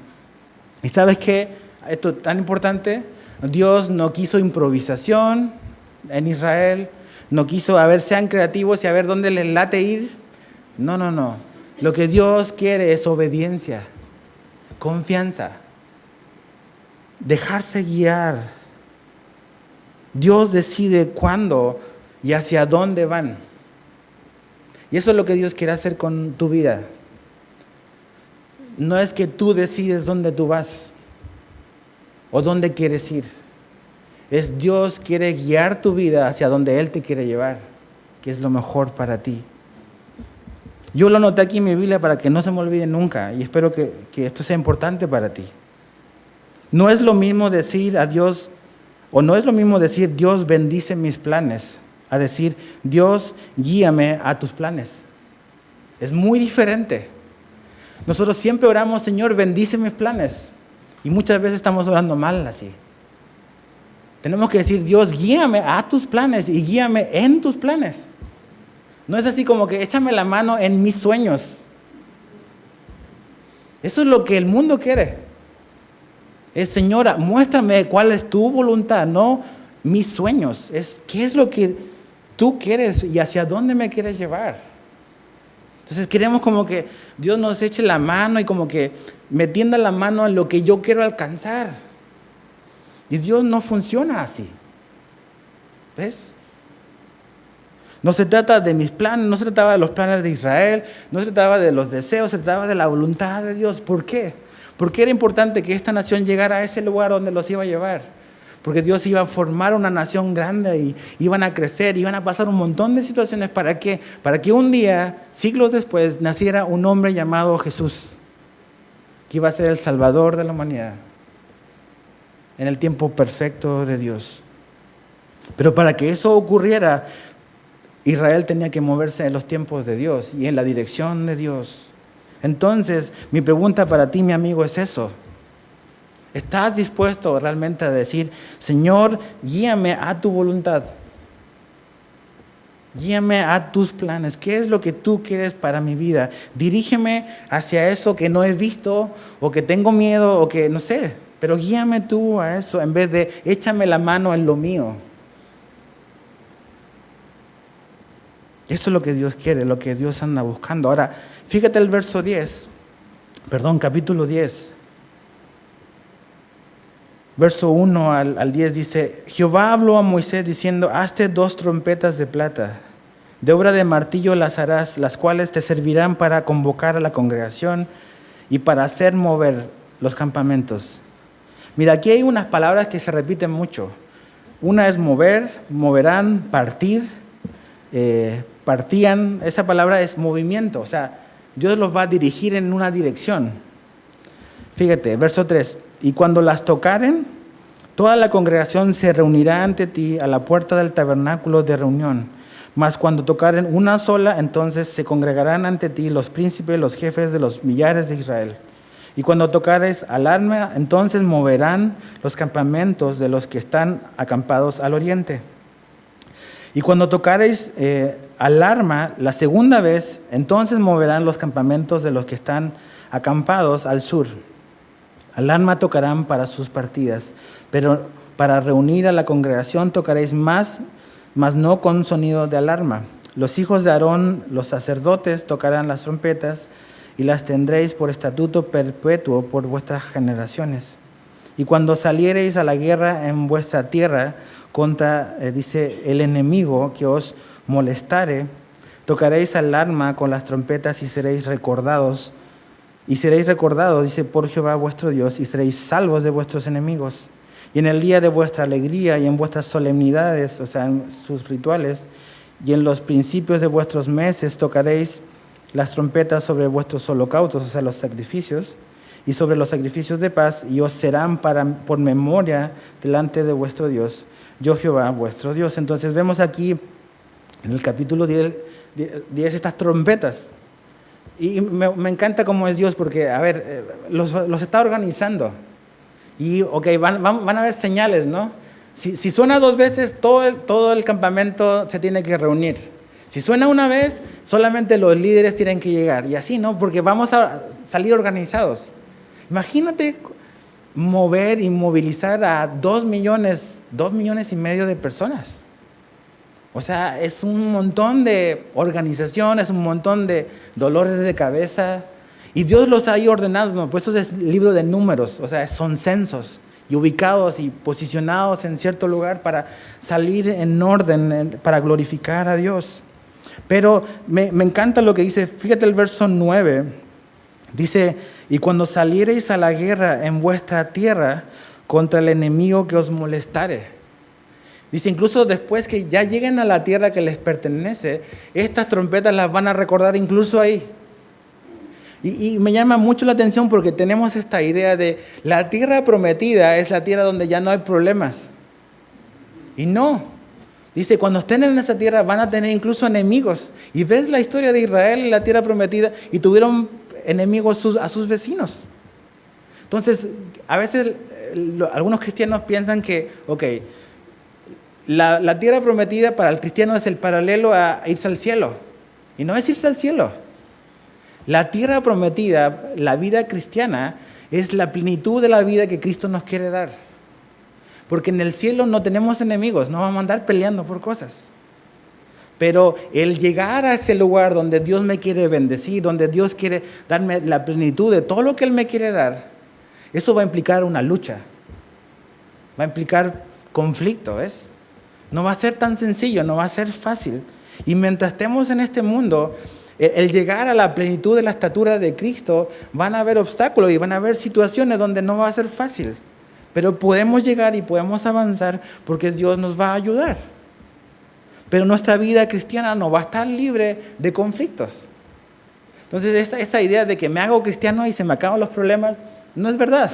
¿Y sabes qué? Esto es tan importante. Dios no quiso improvisación en Israel. No quiso, sean creativos y a ver dónde les late ir. No. Lo que Dios quiere es obediencia, confianza, dejarse guiar. Dios decide cuándo y hacia dónde van. Y eso es lo que Dios quiere hacer con tu vida. No es que tú decides dónde tú vas o dónde quieres ir. Es Dios quiere guiar tu vida hacia donde Él te quiere llevar, que es lo mejor para ti. Yo lo anoté aquí en mi Biblia para que no se me olvide nunca y espero que esto sea importante para ti. No es lo mismo decir a Dios, o no es lo mismo decir Dios bendice mis planes, a decir Dios guíame a tus planes. Es muy diferente. Nosotros siempre oramos, Señor, bendice mis planes. Y muchas veces estamos orando mal así. Tenemos que decir, Dios, guíame a tus planes y guíame en tus planes. No es así como que échame la mano en mis sueños. Eso es lo que el mundo quiere. Es, Señora, muéstrame cuál es tu voluntad, no mis sueños. Es qué es lo que tú quieres y hacia dónde me quieres llevar. Entonces queremos como que Dios nos eche la mano y como que me tienda la mano en lo que yo quiero alcanzar. Y Dios no funciona así. ¿Ves? No se trata de mis planes, no se trataba de los planes de Israel, no se trataba de los deseos, se trataba de la voluntad de Dios. ¿Por qué? Porque era importante que esta nación llegara a ese lugar donde los iba a llevar. Porque Dios iba a formar una nación grande y iban a crecer, iban a pasar un montón de situaciones. ¿Para qué? Para que un día, siglos después, naciera un hombre llamado Jesús, que iba a ser el Salvador de la humanidad, en el tiempo perfecto de Dios. Pero para que eso ocurriera, Israel tenía que moverse en los tiempos de Dios y en la dirección de Dios. Entonces, mi pregunta para ti, mi amigo, es eso. ¿Estás dispuesto realmente a decir, Señor, guíame a tu voluntad? Guíame a tus planes. ¿Qué es lo que tú quieres para mi vida? Dirígeme hacia eso que no he visto o que tengo miedo o que no sé. Pero guíame tú a eso en vez de échame la mano en lo mío. Eso es lo que Dios quiere, lo que Dios anda buscando. Ahora, fíjate el capítulo 10. Verso 1 al 10 dice, Jehová habló a Moisés diciendo, hazte 2 trompetas de plata, de obra de martillo las harás, las cuales te servirán para convocar a la congregación y para hacer mover los campamentos. Mira, aquí hay unas palabras que se repiten mucho. Una es mover, moverán, partir, partían. Esa palabra es movimiento, o sea, Dios los va a dirigir en una dirección. Fíjate, verso 3. Y cuando las tocaren, toda la congregación se reunirá ante ti a la puerta del tabernáculo de reunión. Mas cuando tocaren una sola, entonces se congregarán ante ti los príncipes, los jefes de los millares de Israel. Y cuando tocares alarma, entonces moverán los campamentos de los que están acampados al oriente. Y cuando tocareis alarma la segunda vez, entonces moverán los campamentos de los que están acampados al sur. Alarma tocarán para sus partidas, pero para reunir a la congregación tocaréis mas no con sonido de alarma. Los hijos de Aarón, los sacerdotes, tocarán las trompetas y las tendréis por estatuto perpetuo por vuestras generaciones. Y cuando saliereis a la guerra en vuestra tierra contra, dice, el enemigo que os molestare, tocaréis alarma con las trompetas y seréis recordados. Y seréis recordados, dice, por Jehová vuestro Dios, y seréis salvos de vuestros enemigos. Y en el día de vuestra alegría y en vuestras solemnidades, o sea, en sus rituales, y en los principios de vuestros meses tocaréis las trompetas sobre vuestros holocaustos, o sea, los sacrificios, y sobre los sacrificios de paz, y os serán por memoria delante de vuestro Dios, yo Jehová vuestro Dios. Entonces vemos aquí en el capítulo 10 estas trompetas. Y me encanta cómo es Dios, porque, a ver, los está organizando. Y, ok, van a haber señales, ¿no? Si suena 2 veces, todo el campamento se tiene que reunir. Si suena una vez, solamente los líderes tienen que llegar. Y así, ¿no? Porque vamos a salir organizados. Imagínate mover y movilizar a 2 millones y medio de personas. O sea, es un montón de organización, es un montón de dolores de cabeza. Y Dios los ha ido ordenando, ¿no? Pues eso es el libro de Números, o sea, son censos y ubicados y posicionados en cierto lugar para salir en orden, para glorificar a Dios. Pero me encanta lo que dice, fíjate el verso 9, dice, y cuando saliereis a la guerra en vuestra tierra contra el enemigo que os molestare. Dice, incluso después que ya lleguen a la tierra que les pertenece, estas trompetas las van a recordar incluso ahí. Y me llama mucho la atención porque tenemos esta idea de la tierra prometida es la tierra donde ya no hay problemas. Y no. Dice, cuando estén en esa tierra van a tener incluso enemigos. Y ves la historia de Israel en la tierra prometida y tuvieron enemigos a sus vecinos. Entonces, a veces algunos cristianos piensan que, ok, la tierra prometida para el cristiano es el paralelo a irse al cielo. Y no es irse al cielo. La tierra prometida, la vida cristiana, es la plenitud de la vida que Cristo nos quiere dar. Porque en el cielo no tenemos enemigos, no vamos a andar peleando por cosas. Pero el llegar a ese lugar donde Dios me quiere bendecir, donde Dios quiere darme la plenitud de todo lo que Él me quiere dar, eso va a implicar una lucha. Va a implicar conflicto, ¿ves? No va a ser tan sencillo, no va a ser fácil. Y mientras estemos en este mundo, el llegar a la plenitud de la estatura de Cristo, van a haber obstáculos y van a haber situaciones donde no va a ser fácil. Pero podemos llegar y podemos avanzar porque Dios nos va a ayudar. Pero nuestra vida cristiana no va a estar libre de conflictos. Entonces esa idea de que me hago cristiano y se me acaban los problemas, no es verdad.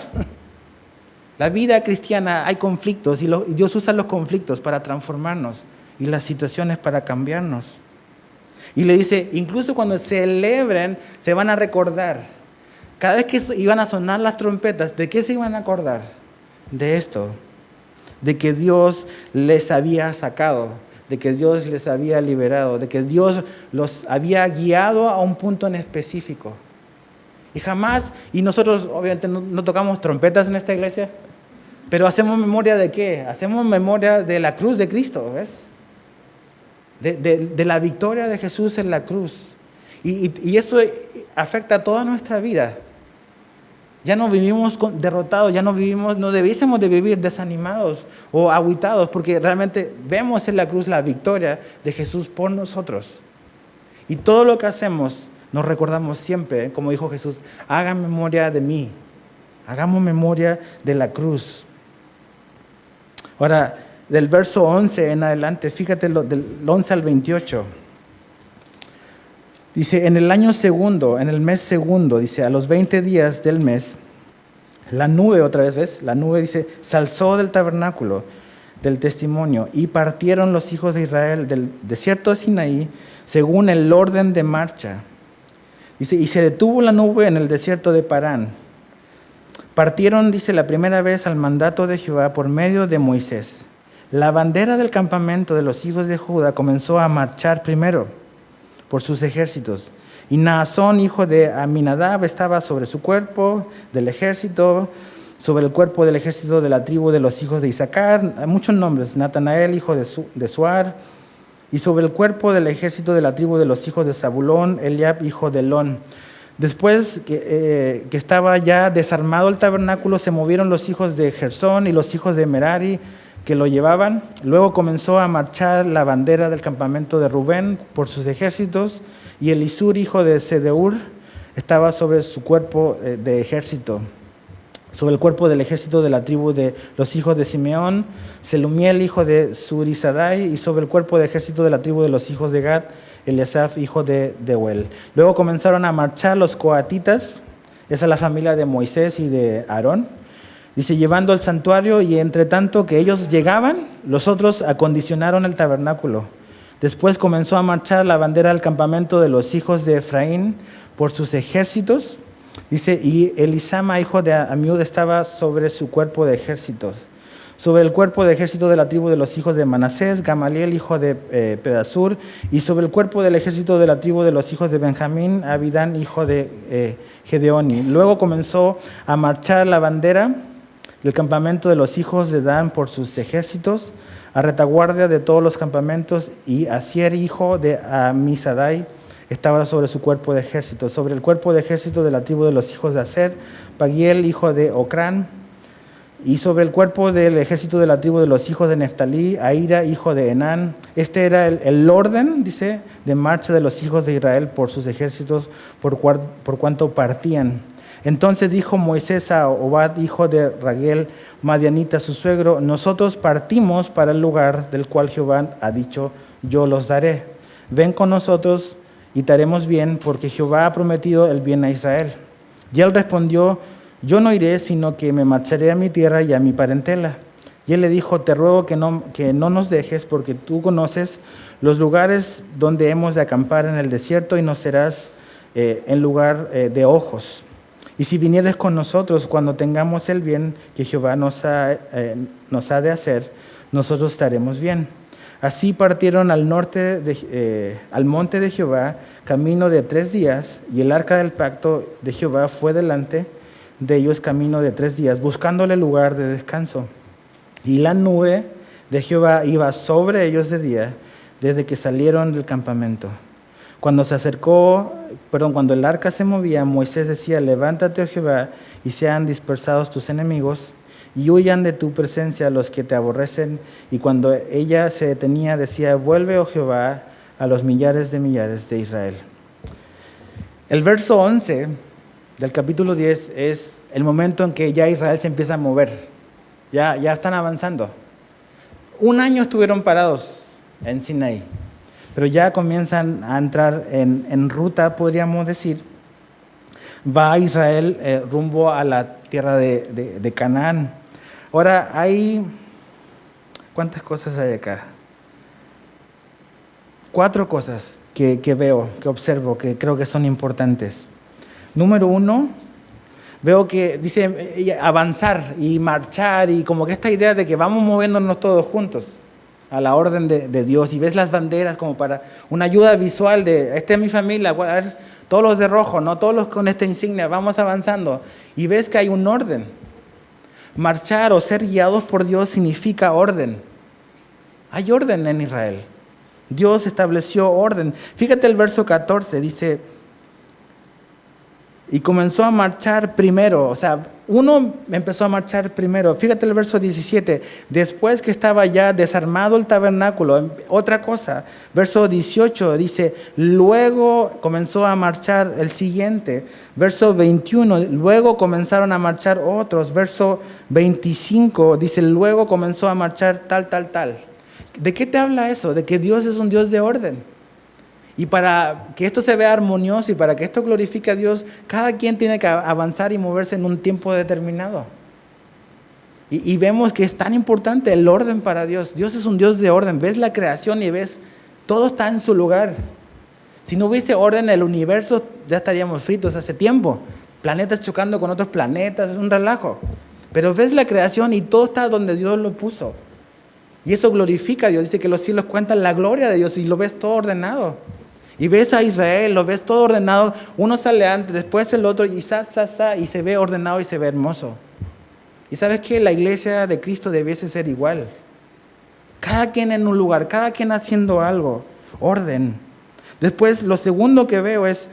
La vida cristiana hay conflictos y Dios usa los conflictos para transformarnos y las situaciones para cambiarnos. Y le dice, incluso cuando celebren, se van a recordar Cada vez que iban a sonar las trompetas, ¿de qué se iban a acordar? De esto, de que Dios les había sacado, de que Dios les había liberado, de que Dios los había guiado a un punto en específico. Y nosotros obviamente no tocamos trompetas en esta iglesia, pero hacemos memoria ¿de qué? Hacemos memoria de la cruz de Cristo, ¿ves? De la victoria de Jesús en la cruz. Y eso afecta a toda nuestra vida. Ya no vivimos derrotados, no debiésemos de vivir desanimados o agüitados, porque realmente vemos en la cruz la victoria de Jesús por nosotros. Y todo lo que hacemos, nos recordamos siempre, como dijo Jesús, hagan memoria de mí, hagamos memoria de la cruz. Ahora, del verso 11 en adelante, fíjate del 11 al 28. Dice, en el año segundo, en el mes segundo, dice, a los 20 días del mes, la nube, otra vez, ¿ves? La nube, dice, se alzó del tabernáculo del testimonio y partieron los hijos de Israel del desierto de Sinaí según el orden de marcha. Dice, y se detuvo la nube en el desierto de Parán. Partieron, dice, la primera vez al mandato de Jehová por medio de Moisés. La bandera del campamento de los hijos de Judá comenzó a marchar primero por sus ejércitos. Y Naasón, hijo de Aminadab, estaba sobre su cuerpo del ejército, sobre el cuerpo del ejército de la tribu de los hijos de Isaacar, hay muchos nombres, Natanael, hijo de Suar, y sobre el cuerpo del ejército de la tribu de los hijos de Zabulón, Eliab, hijo de Elón. Después que estaba ya desarmado el tabernáculo, se movieron los hijos de Gersón y los hijos de Merari, que lo llevaban. Luego comenzó a marchar la bandera del campamento de Rubén por sus ejércitos, y Elisur, hijo de Sedeur, estaba sobre su cuerpo de ejército. Sobre el cuerpo del ejército de la tribu de los hijos de Simeón, Selumiel, hijo de Surisadai, y sobre el cuerpo de ejército de la tribu de los hijos de Gad, Eliasaf, hijo de Deuel. Luego comenzaron a marchar los coatitas, esa es la familia de Moisés y de Aarón, dice, llevando el santuario, y entre tanto que ellos llegaban, los otros acondicionaron el tabernáculo. Después comenzó a marchar la bandera del campamento de los hijos de Efraín por sus ejércitos. Dice, y Elisama, hijo de Amiud, estaba sobre su cuerpo de ejércitos. Sobre el cuerpo de ejército de la tribu de los hijos de Manasés, Gamaliel, hijo de Pedasur. Y sobre el cuerpo del ejército de la tribu de los hijos de Benjamín, Abidán, hijo de Gedeoni. Luego comenzó a marchar la bandera del campamento de los hijos de Dan por sus ejércitos, a retaguardia de todos los campamentos, y Asier, hijo de Amisadai, estaba sobre su cuerpo de ejército. Sobre el cuerpo de ejército de la tribu de los hijos de Aser, Pagiel, hijo de Ocrán. Y sobre el cuerpo del ejército de la tribu de los hijos de Neftalí, Aira, hijo de Enán. Este era el orden, dice, de marcha de los hijos de Israel por sus ejércitos, por cuanto partían. Entonces dijo Moisés a Obad, hijo de Raguel, Madianita, su suegro, nosotros partimos para el lugar del cual Jehová ha dicho, yo los daré. Ven con nosotros y te haremos bien, porque Jehová ha prometido el bien a Israel. Y él respondió, yo no iré, sino que me marcharé a mi tierra y a mi parentela. Y él le dijo, te ruego que no nos dejes, porque tú conoces los lugares donde hemos de acampar en el desierto, y nos serás en lugar de ojos. Y si vinieres con nosotros cuando tengamos el bien que Jehová nos ha de hacer, nosotros estaremos bien. Así partieron al norte, al monte de Jehová, camino de 3 días, y el arca del pacto de Jehová fue delante de ellos camino de 3 días, buscándole lugar de descanso. Y la nube de Jehová iba sobre ellos de día, desde que salieron del campamento. Cuando el arca se movía, Moisés decía, levántate, oh Jehová, y sean dispersados tus enemigos, y huyan de tu presencia los que te aborrecen. Y cuando ella se detenía, decía, vuelve, oh Jehová, a los millares de Israel. El verso 11 del capítulo 10 es el momento en que ya Israel se empieza a mover. Ya están avanzando. 1 año estuvieron parados en Sinaí, pero ya comienzan a entrar en ruta, podríamos decir. Va Israel rumbo a la tierra de Canaán. Ahora, ¿cuántas cosas hay acá? 4 cosas que veo, que observo, que creo que son importantes. Número 1, Veo que dice avanzar y marchar y como que esta idea de que vamos moviéndonos todos juntos a la orden de Dios. Y ves las banderas como para una ayuda visual de, esta es mi familia, a ver, todos los de rojo, no todos los con esta insignia, vamos avanzando. Y ves que hay un orden. Marchar o ser guiados por Dios significa orden. Hay orden en Israel. Dios estableció orden. Fíjate el verso 14, dice, y comenzó a marchar primero, o sea, uno empezó a marchar primero. Fíjate el verso 17, después que estaba ya desarmado el tabernáculo, otra cosa. Verso 18 dice, luego comenzó a marchar el siguiente. Verso 21, luego comenzaron a marchar otros. Verso 25 dice, luego comenzó a marchar tal. ¿De qué te habla eso? De que Dios es un Dios de orden. Y para que esto se vea armonioso y para que esto glorifique a Dios, cada quien tiene que avanzar y moverse en un tiempo determinado. Y vemos que es tan importante el orden para Dios. Dios es un Dios de orden. Ves la creación y ves, todo está en su lugar. Si no hubiese orden en el universo, ya estaríamos fritos hace tiempo. Planetas chocando con otros planetas, es un relajo. Pero ves la creación y todo está donde Dios lo puso. Y eso glorifica a Dios. Dice que los cielos cuentan la gloria de Dios y lo ves todo ordenado. Y ves a Israel, lo ves todo ordenado, uno sale antes, después el otro, y y se ve ordenado y se ve hermoso. Y sabes que la iglesia de Cristo debiese ser igual. Cada quien en un lugar, cada quien haciendo algo, orden. Después lo segundo que veo es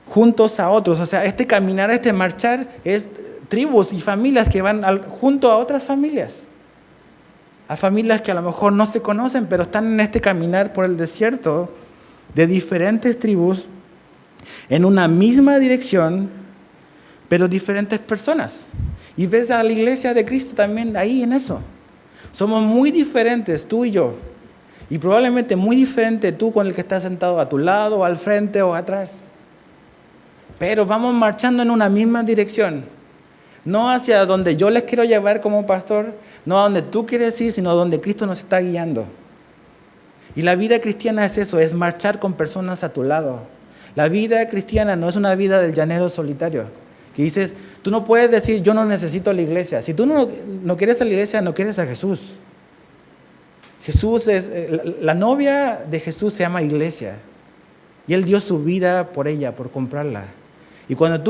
juntos a otros, o sea, este caminar, este marchar es tribus y familias que van junto a otras familias. A familias que a lo mejor no se conocen, pero están en este caminar por el desierto, de diferentes tribus en una misma dirección, pero diferentes personas. Y ves a la iglesia de Cristo también ahí en eso. Somos muy diferentes, tú y yo. Y probablemente muy diferente tú con el que está sentado a tu lado, al frente o atrás. Pero vamos marchando en una misma dirección. No hacia donde yo les quiero llevar como pastor, no a donde tú quieres ir, sino a donde Cristo nos está guiando. Y la vida cristiana es eso, es marchar con personas a tu lado. La vida cristiana no es una vida del llanero solitario. Que dices, tú no puedes decir, yo no necesito la iglesia. Si tú no quieres a la iglesia, no quieres a Jesús. Jesús es, la novia de Jesús se llama iglesia. Y Él dio su vida por ella, por comprarla. Y cuando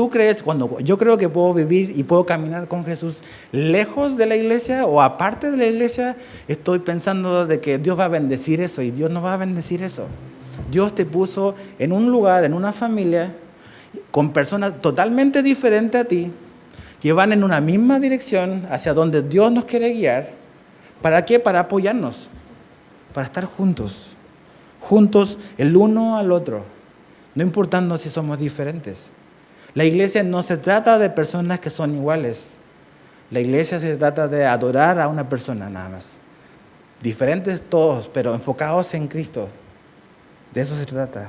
yo creo que puedo vivir y puedo caminar con Jesús lejos de la iglesia o aparte de la iglesia, estoy pensando de que Dios va a bendecir eso y Dios no va a bendecir eso. Dios te puso en un lugar, en una familia, con personas totalmente diferentes a ti, que van en una misma dirección hacia donde Dios nos quiere guiar. ¿Para qué? Para apoyarnos, para estar juntos el uno al otro, no importando si somos diferentes. La iglesia no se trata de personas que son iguales. La iglesia se trata de adorar a una persona nada más. Diferentes todos, pero enfocados en Cristo. De eso se trata.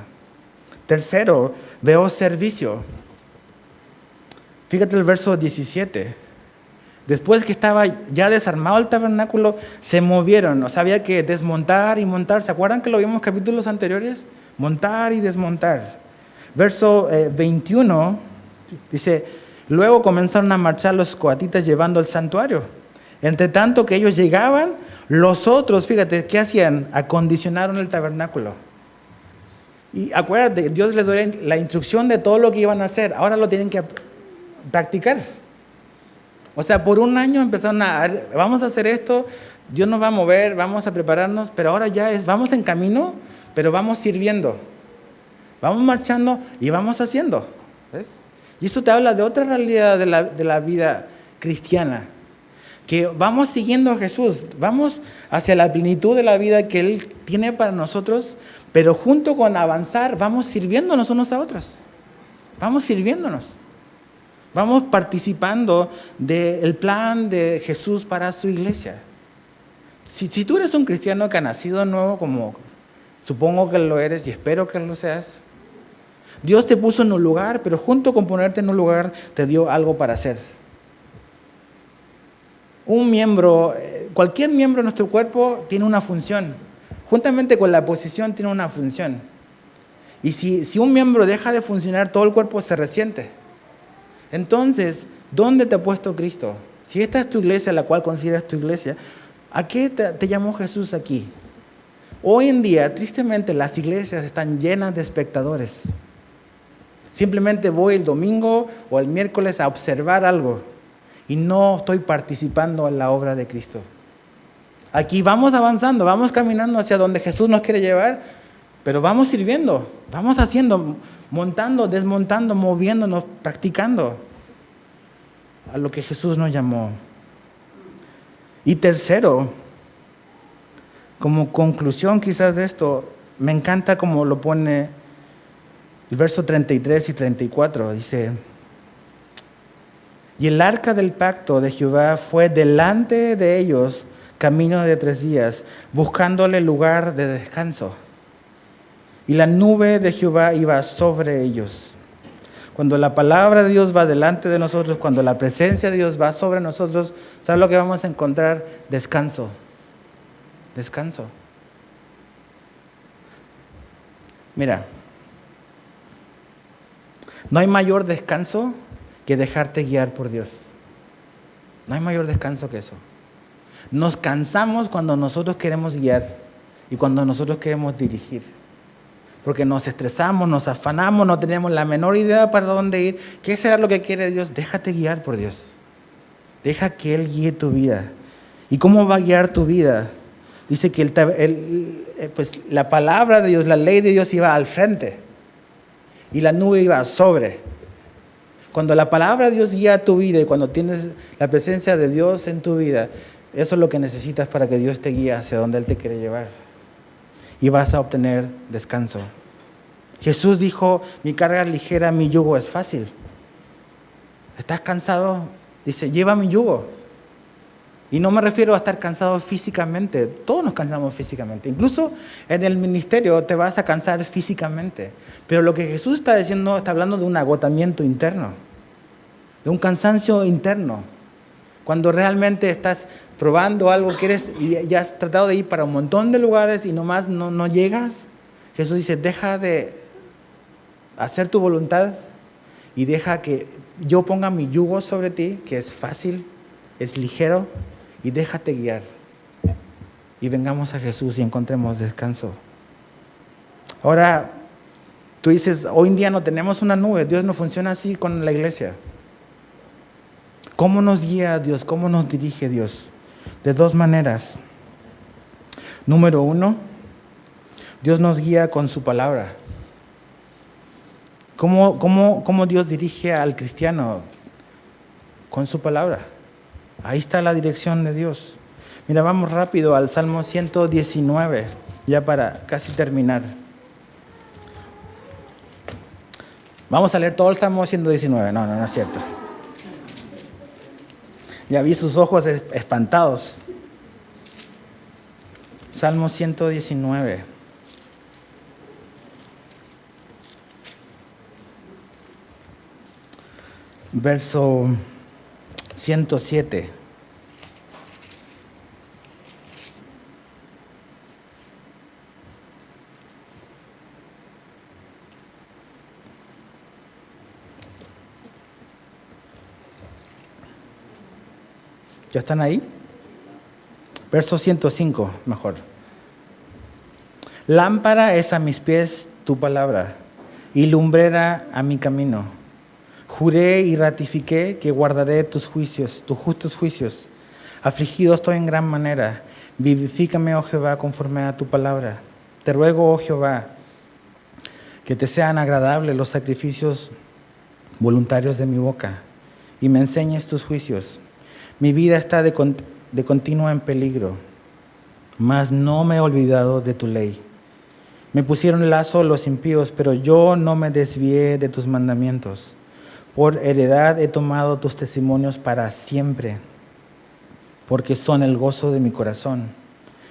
Tercero, veo servicio. Fíjate el verso 17. Después que estaba ya desarmado el tabernáculo, se movieron. O sea, había que desmontar y montar. ¿Se acuerdan que lo vimos en capítulos anteriores? Montar y desmontar. Verso 21. Dice, luego comenzaron a marchar los coatitas llevando el santuario. Entre tanto que ellos llegaban, los otros, fíjate, ¿qué hacían? Acondicionaron el tabernáculo. Y acuérdate, Dios les dio la instrucción de todo lo que iban a hacer. Ahora lo tienen que practicar. O sea, por un año empezaron vamos a hacer esto, Dios nos va a mover, vamos a prepararnos, pero ahora vamos en camino, pero vamos sirviendo. Vamos marchando y vamos haciendo. ¿Ves? Y eso te habla de otra realidad de la vida cristiana. Que vamos siguiendo a Jesús, vamos hacia la plenitud de la vida que Él tiene para nosotros, pero junto con avanzar, vamos sirviéndonos unos a otros. Vamos sirviéndonos. Vamos participando del plan de Jesús para su iglesia. Si tú eres un cristiano que ha nacido de nuevo, como supongo que lo eres y espero que lo seas, Dios te puso en un lugar, pero junto con ponerte en un lugar, te dio algo para hacer. Cualquier miembro de nuestro cuerpo tiene una función. Juntamente con la posición tiene una función. Y si un miembro deja de funcionar, todo el cuerpo se resiente. Entonces, ¿Dónde te ha puesto Cristo? Si esta es tu iglesia, la cual consideras tu iglesia, ¿a qué te llamó Jesús aquí? Hoy en día, tristemente, las iglesias están llenas de espectadores. Simplemente voy el domingo o el miércoles a observar algo y no estoy participando en la obra de Cristo. Aquí vamos avanzando, vamos caminando hacia donde Jesús nos quiere llevar, pero vamos sirviendo, vamos haciendo, montando, desmontando, moviéndonos, practicando a lo que Jesús nos llamó. Y tercero, como conclusión quizás de esto, me encanta como lo pone el verso 33 y 34, dice: y el arca del pacto de Jehová fue delante de ellos camino de 3 días, buscándole lugar de descanso. Y la nube de Jehová iba sobre ellos. Cuando la palabra de Dios va delante de nosotros, cuando la presencia de Dios va sobre nosotros, ¿sabes lo que vamos a encontrar? Descanso. Descanso. Mira, no hay mayor descanso que dejarte guiar por Dios. No hay mayor descanso que eso. Nos cansamos cuando nosotros queremos guiar y cuando nosotros queremos dirigir. Porque nos estresamos, nos afanamos, no tenemos la menor idea para dónde ir. ¿Qué será lo que quiere Dios? Déjate guiar por Dios. Deja que Él guíe tu vida. ¿Y cómo va a guiar tu vida? Dice que pues la palabra de Dios, la ley de Dios iba al frente y la nube iba sobre. Cuando la palabra de Dios guía tu vida y cuando tienes la presencia de Dios en tu vida, eso es lo que necesitas para que Dios te guíe hacia donde Él te quiere llevar. Y vas a obtener descanso. Jesús dijo: mi carga es ligera, mi yugo es fácil. ¿Estás cansado? Dice: lleva mi yugo. Y no me refiero a estar cansado físicamente. Todos nos cansamos físicamente. Incluso en el ministerio te vas a cansar físicamente. Pero lo que Jesús está diciendo, está hablando de un agotamiento interno, de un cansancio interno. Cuando realmente estás probando algo, quieres y ya has tratado de ir para un montón de lugares y nomás no llegas, Jesús dice: deja de hacer tu voluntad y deja que yo ponga mi yugo sobre ti, que es fácil, es ligero, y déjate guiar. Y vengamos a Jesús y encontremos descanso. Ahora, tú dices: hoy en día no tenemos una nube, Dios no funciona así con la iglesia. ¿Cómo nos guía Dios? ¿Cómo nos dirige Dios? De 2 maneras. Número 1, Dios nos guía con su palabra. ¿Cómo Dios dirige al cristiano? Con su palabra. Ahí está la dirección de Dios. Mira, vamos rápido al Salmo 119, ya para casi terminar. Vamos a leer todo el Salmo 119. No es cierto. Ya vi sus ojos espantados. Salmo 119. Verso 107. ¿Ya están ahí? Verso 105, mejor. Lámpara es a mis pies tu palabra y lumbrera a mi camino. Juré y ratifiqué que guardaré tus juicios, tus justos juicios. Afligido estoy en gran manera. Vivifícame, oh Jehová, conforme a tu palabra. Te ruego, oh Jehová, que te sean agradables los sacrificios voluntarios de mi boca y me enseñes tus juicios. Mi vida está de continuo en peligro, mas no me he olvidado de tu ley. Me pusieron lazo los impíos, pero yo no me desvié de tus mandamientos. Por heredad he tomado tus testimonios para siempre, porque son el gozo de mi corazón.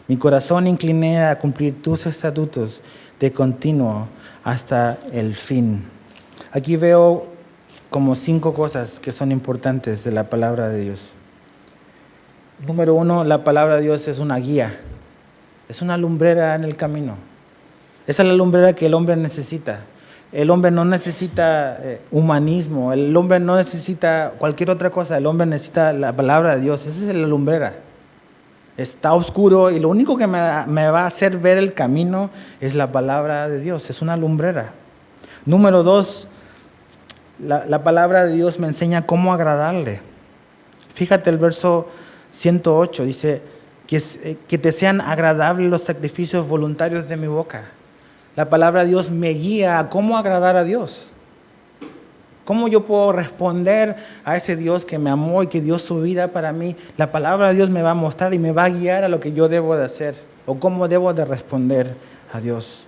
Mi corazón incliné a cumplir tus estatutos de continuo hasta el fin. Aquí veo como 5 cosas que son importantes de la palabra de Dios. Número 1, la palabra de Dios es una guía, es una lumbrera en el camino. Esa es la lumbrera que el hombre necesita. El hombre no necesita humanismo, el hombre no necesita cualquier otra cosa, el hombre necesita la palabra de Dios. Esa es la lumbrera. Está oscuro y lo único que me va a hacer ver el camino es la palabra de Dios, es una lumbrera. Número 2, la palabra de Dios me enseña cómo agradarle. Fíjate el verso 108, dice que te sean agradables los sacrificios voluntarios de mi boca. La palabra de Dios me guía a cómo agradar a Dios. ¿Cómo yo puedo responder a ese Dios que me amó y que dio su vida para mí? La palabra de Dios me va a mostrar y me va a guiar a lo que yo debo de hacer o cómo debo de responder a Dios.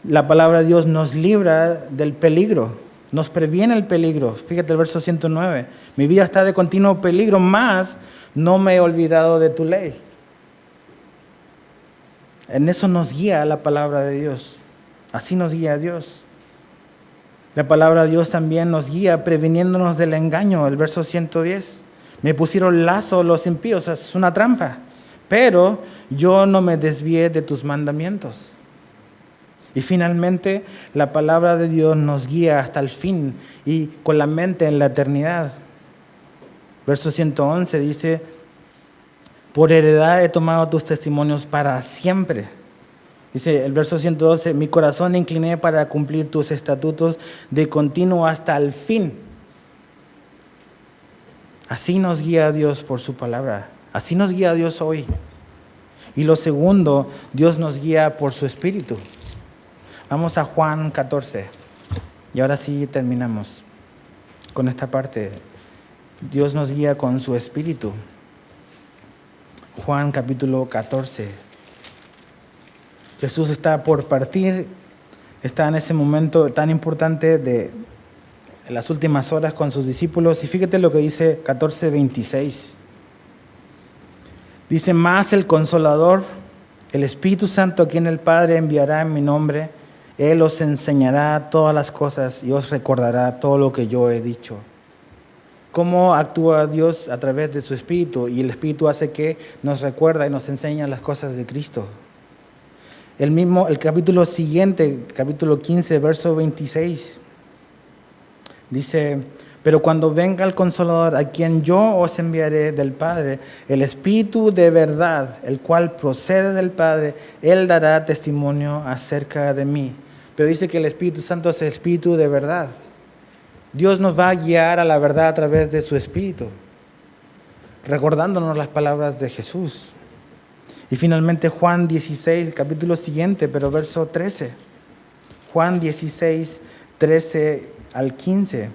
La palabra de Dios nos libra del peligro, nos previene el peligro. Fíjate el verso 109. Mi vida está de continuo peligro, mas no me he olvidado de tu ley. En eso nos guía la palabra de Dios. Así nos guía Dios. La palabra de Dios también nos guía previniéndonos del engaño. El verso 110. Me pusieron lazo los impíos, es una trampa. Pero yo no me desvié de tus mandamientos. Y finalmente la palabra de Dios nos guía hasta el fin y con la mente en la eternidad. Verso 111 dice, por heredad he tomado tus testimonios para siempre. Dice el verso 112, mi corazón incliné para cumplir tus estatutos de continuo hasta el fin. Así nos guía Dios por su palabra. Así nos guía Dios hoy. Y lo segundo, Dios nos guía por su Espíritu. Vamos a Juan 14. Y ahora sí terminamos con esta parte. Dios nos guía con su Espíritu. Juan capítulo 14. Jesús está por partir, está en ese momento tan importante de las últimas horas con sus discípulos. Y fíjate lo que dice 14:26. Dice, más el Consolador, el Espíritu Santo, a quien el Padre enviará en mi nombre, Él os enseñará todas las cosas y os recordará todo lo que yo he dicho. ¿Cómo actúa Dios a través de su Espíritu? Y el Espíritu hace que nos recuerda y nos enseña las cosas de Cristo. El capítulo siguiente, capítulo 15, verso 26, dice, pero cuando venga el Consolador, a quien yo os enviaré del Padre, el Espíritu de verdad, el cual procede del Padre, Él dará testimonio acerca de mí. Pero dice que el Espíritu Santo es el Espíritu de verdad. Dios nos va a guiar a la verdad a través de su Espíritu, recordándonos las palabras de Jesús. Y finalmente Juan 16, el capítulo siguiente, pero verso 13. Juan 16, 13 al 15.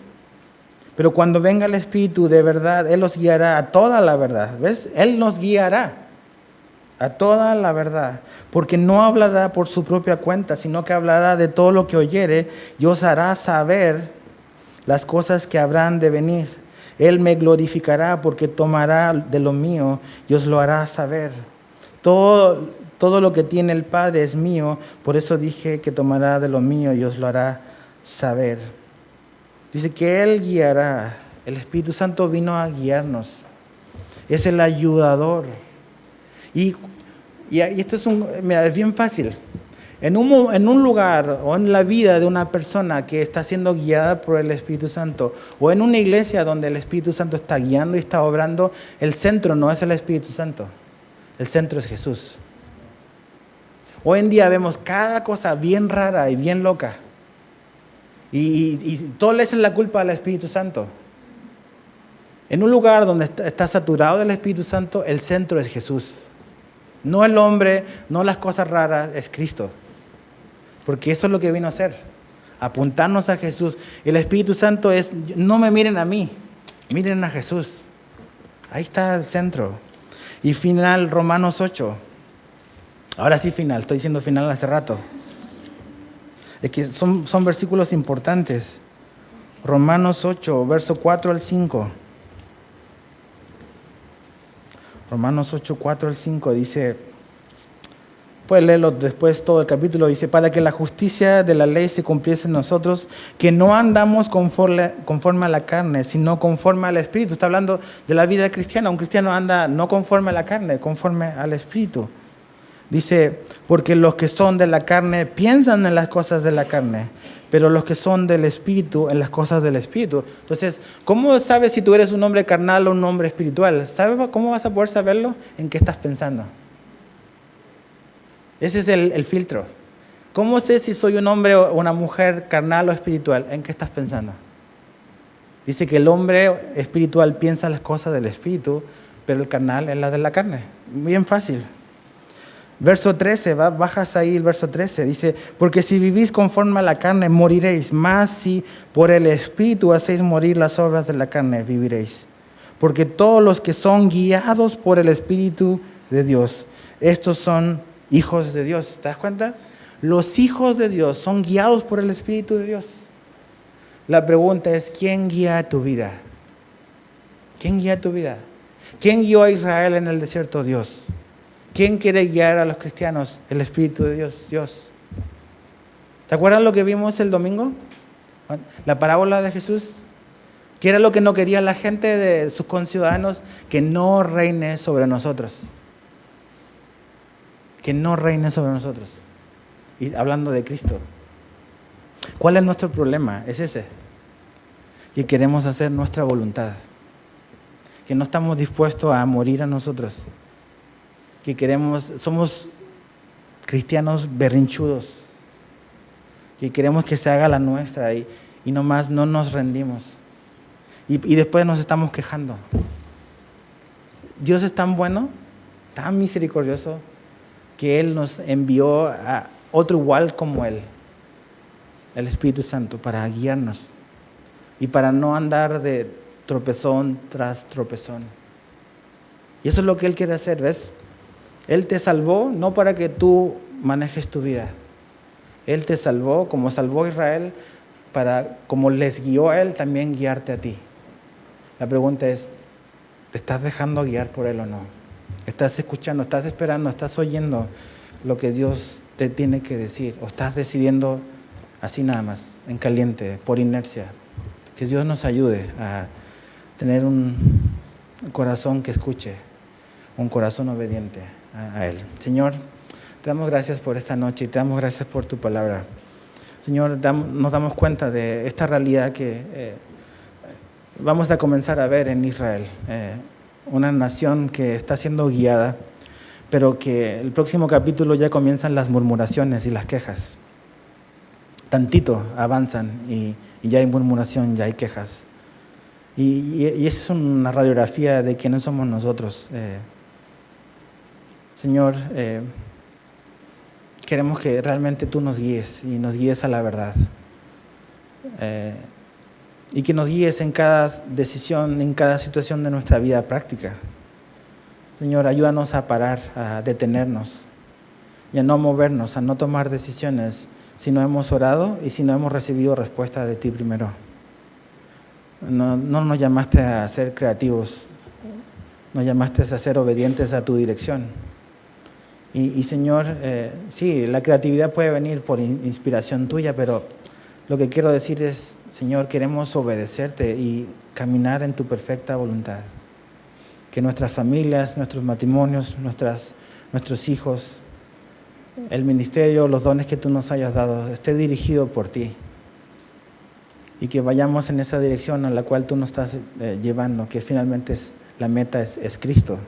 Pero cuando venga el Espíritu de verdad, Él os guiará a toda la verdad. ¿Ves? Él nos guiará a toda la verdad. Porque no hablará por su propia cuenta, sino que hablará de todo lo que oyere y os hará saber las cosas que habrán de venir. Él me glorificará porque tomará de lo mío y os lo hará saber. Todo lo que tiene el Padre es mío, por eso dije que tomará de lo mío y os lo hará saber. Dice que Él guiará, el Espíritu Santo vino a guiarnos, es el ayudador. Y esto es bien fácil. En un lugar o en la vida de una persona que está siendo guiada por el Espíritu Santo, o en una iglesia donde el Espíritu Santo está guiando y está obrando, el centro no es el Espíritu Santo. El centro es Jesús. Hoy en día vemos cada cosa bien rara y bien loca. Y todos le echan la culpa al Espíritu Santo. En un lugar donde está saturado del Espíritu Santo, el centro es Jesús. No el hombre, no las cosas raras, es Cristo. Porque eso es lo que vino a hacer. Apuntarnos a Jesús. El Espíritu Santo es, no me miren a mí, miren a Jesús. Ahí está el centro. Y final, Romanos 8. Ahora sí final, estoy diciendo final hace rato. Es que son versículos importantes. Romanos 8, verso 4 al 5. Romanos 8, 4 al 5 dice, puedes leerlo después todo el capítulo, dice, para que la justicia de la ley se cumpliese en nosotros, que no andamos conforme a la carne, sino conforme al Espíritu. Está hablando de la vida cristiana. Un cristiano anda no conforme a la carne, conforme al Espíritu. Dice, porque los que son de la carne piensan en las cosas de la carne, pero los que son del Espíritu en las cosas del Espíritu. Entonces, ¿cómo sabes si tú eres un hombre carnal o un hombre espiritual? ¿Sabes cómo vas a poder saberlo? En qué estás pensando. Ese es el filtro. ¿Cómo sé si soy un hombre o una mujer carnal o espiritual? ¿En qué estás pensando? Dice que el hombre espiritual piensa las cosas del Espíritu, pero el carnal es la de la carne. Bien fácil. Verso 13, bajas ahí el verso 13, dice, porque si vivís conforme a la carne, moriréis, mas si por el Espíritu hacéis morir las obras de la carne, viviréis. Porque todos los que son guiados por el Espíritu de Dios, estos son hijos de Dios. ¿Te das cuenta? Los hijos de Dios son guiados por el Espíritu de Dios. La pregunta es, ¿quién guía tu vida? ¿Quién guía tu vida? ¿Quién guió a Israel en el desierto? Dios. ¿Quién quiere guiar a los cristianos? El Espíritu de Dios, Dios. ¿Te acuerdas lo que vimos el domingo? La parábola de Jesús. ¿Qué era lo que no quería la gente de sus conciudadanos? Que no reine sobre nosotros. Que no reine sobre nosotros. Y hablando de Cristo. ¿Cuál es nuestro problema? Es ese. Que queremos hacer nuestra voluntad. Que no estamos dispuestos a morir a nosotros. Que somos cristianos berrinchudos, que queremos que se haga la nuestra y nomás no nos rendimos. Y después nos estamos quejando. Dios es tan bueno, tan misericordioso, que Él nos envió a otro igual como Él, el Espíritu Santo, para guiarnos y para no andar de tropezón tras tropezón. Y eso es lo que Él quiere hacer, ¿ves? Él te salvó no para que tú manejes tu vida. Él te salvó, como salvó a Israel, para, como les guió a Él, también guiarte a ti. La pregunta es, ¿te estás dejando guiar por Él o no? ¿Estás escuchando, estás esperando, estás oyendo lo que Dios te tiene que decir? ¿O estás decidiendo así nada más, en caliente, por inercia? Que Dios nos ayude a tener un corazón que escuche, un corazón obediente a Él. Señor, te damos gracias por esta noche y te damos gracias por tu palabra. Señor, nos damos cuenta de esta realidad que vamos a comenzar a ver en Israel. Una nación que está siendo guiada, pero que el próximo capítulo ya comienzan las murmuraciones y las quejas. Tantito avanzan y ya hay murmuración, ya hay quejas. Y esa es una radiografía de quiénes somos nosotros. Señor, queremos que realmente tú nos guíes y nos guíes a la verdad. Y que nos guíes en cada decisión, en cada situación de nuestra vida práctica. Señor, ayúdanos a parar, a detenernos y a no movernos, a no tomar decisiones si no hemos orado y si no hemos recibido respuesta de ti primero. No nos llamaste a ser creativos, nos llamaste a ser obedientes a tu dirección. Y Señor, sí, la creatividad puede venir por inspiración tuya, pero lo que quiero decir es, Señor, queremos obedecerte y caminar en tu perfecta voluntad. Que nuestras familias, nuestros matrimonios, nuestros hijos, el ministerio, los dones que tú nos hayas dado, esté dirigido por ti. Y que vayamos en esa dirección a la cual tú nos estás llevando, que finalmente la meta es Cristo.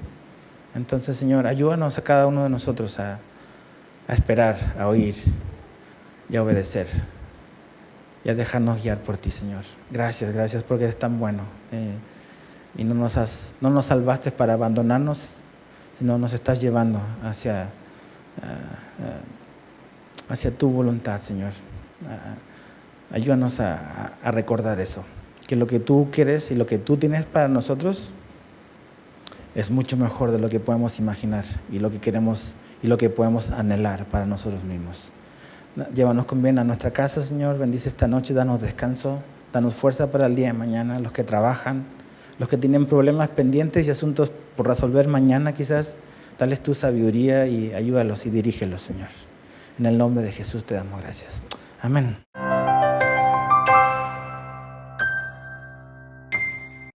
Entonces, Señor, ayúdanos a cada uno de nosotros a esperar, a oír y a obedecer y a dejarnos guiar por ti, Señor. Gracias porque eres tan bueno y no nos salvaste para abandonarnos, sino nos estás llevando hacia tu voluntad, Señor. Ayúdanos a recordar eso, que lo que tú quieres y lo que tú tienes para nosotros es mucho mejor de lo que podemos imaginar y lo que queremos y lo que podemos anhelar para nosotros mismos. Llévanos con bien a nuestra casa, Señor. Bendice esta noche, danos descanso, danos fuerza para el día de mañana. Los que trabajan, los que tienen problemas pendientes y asuntos por resolver mañana quizás, dales tu sabiduría y ayúdalos y dirígelos, Señor. En el nombre de Jesús te damos gracias. Amén.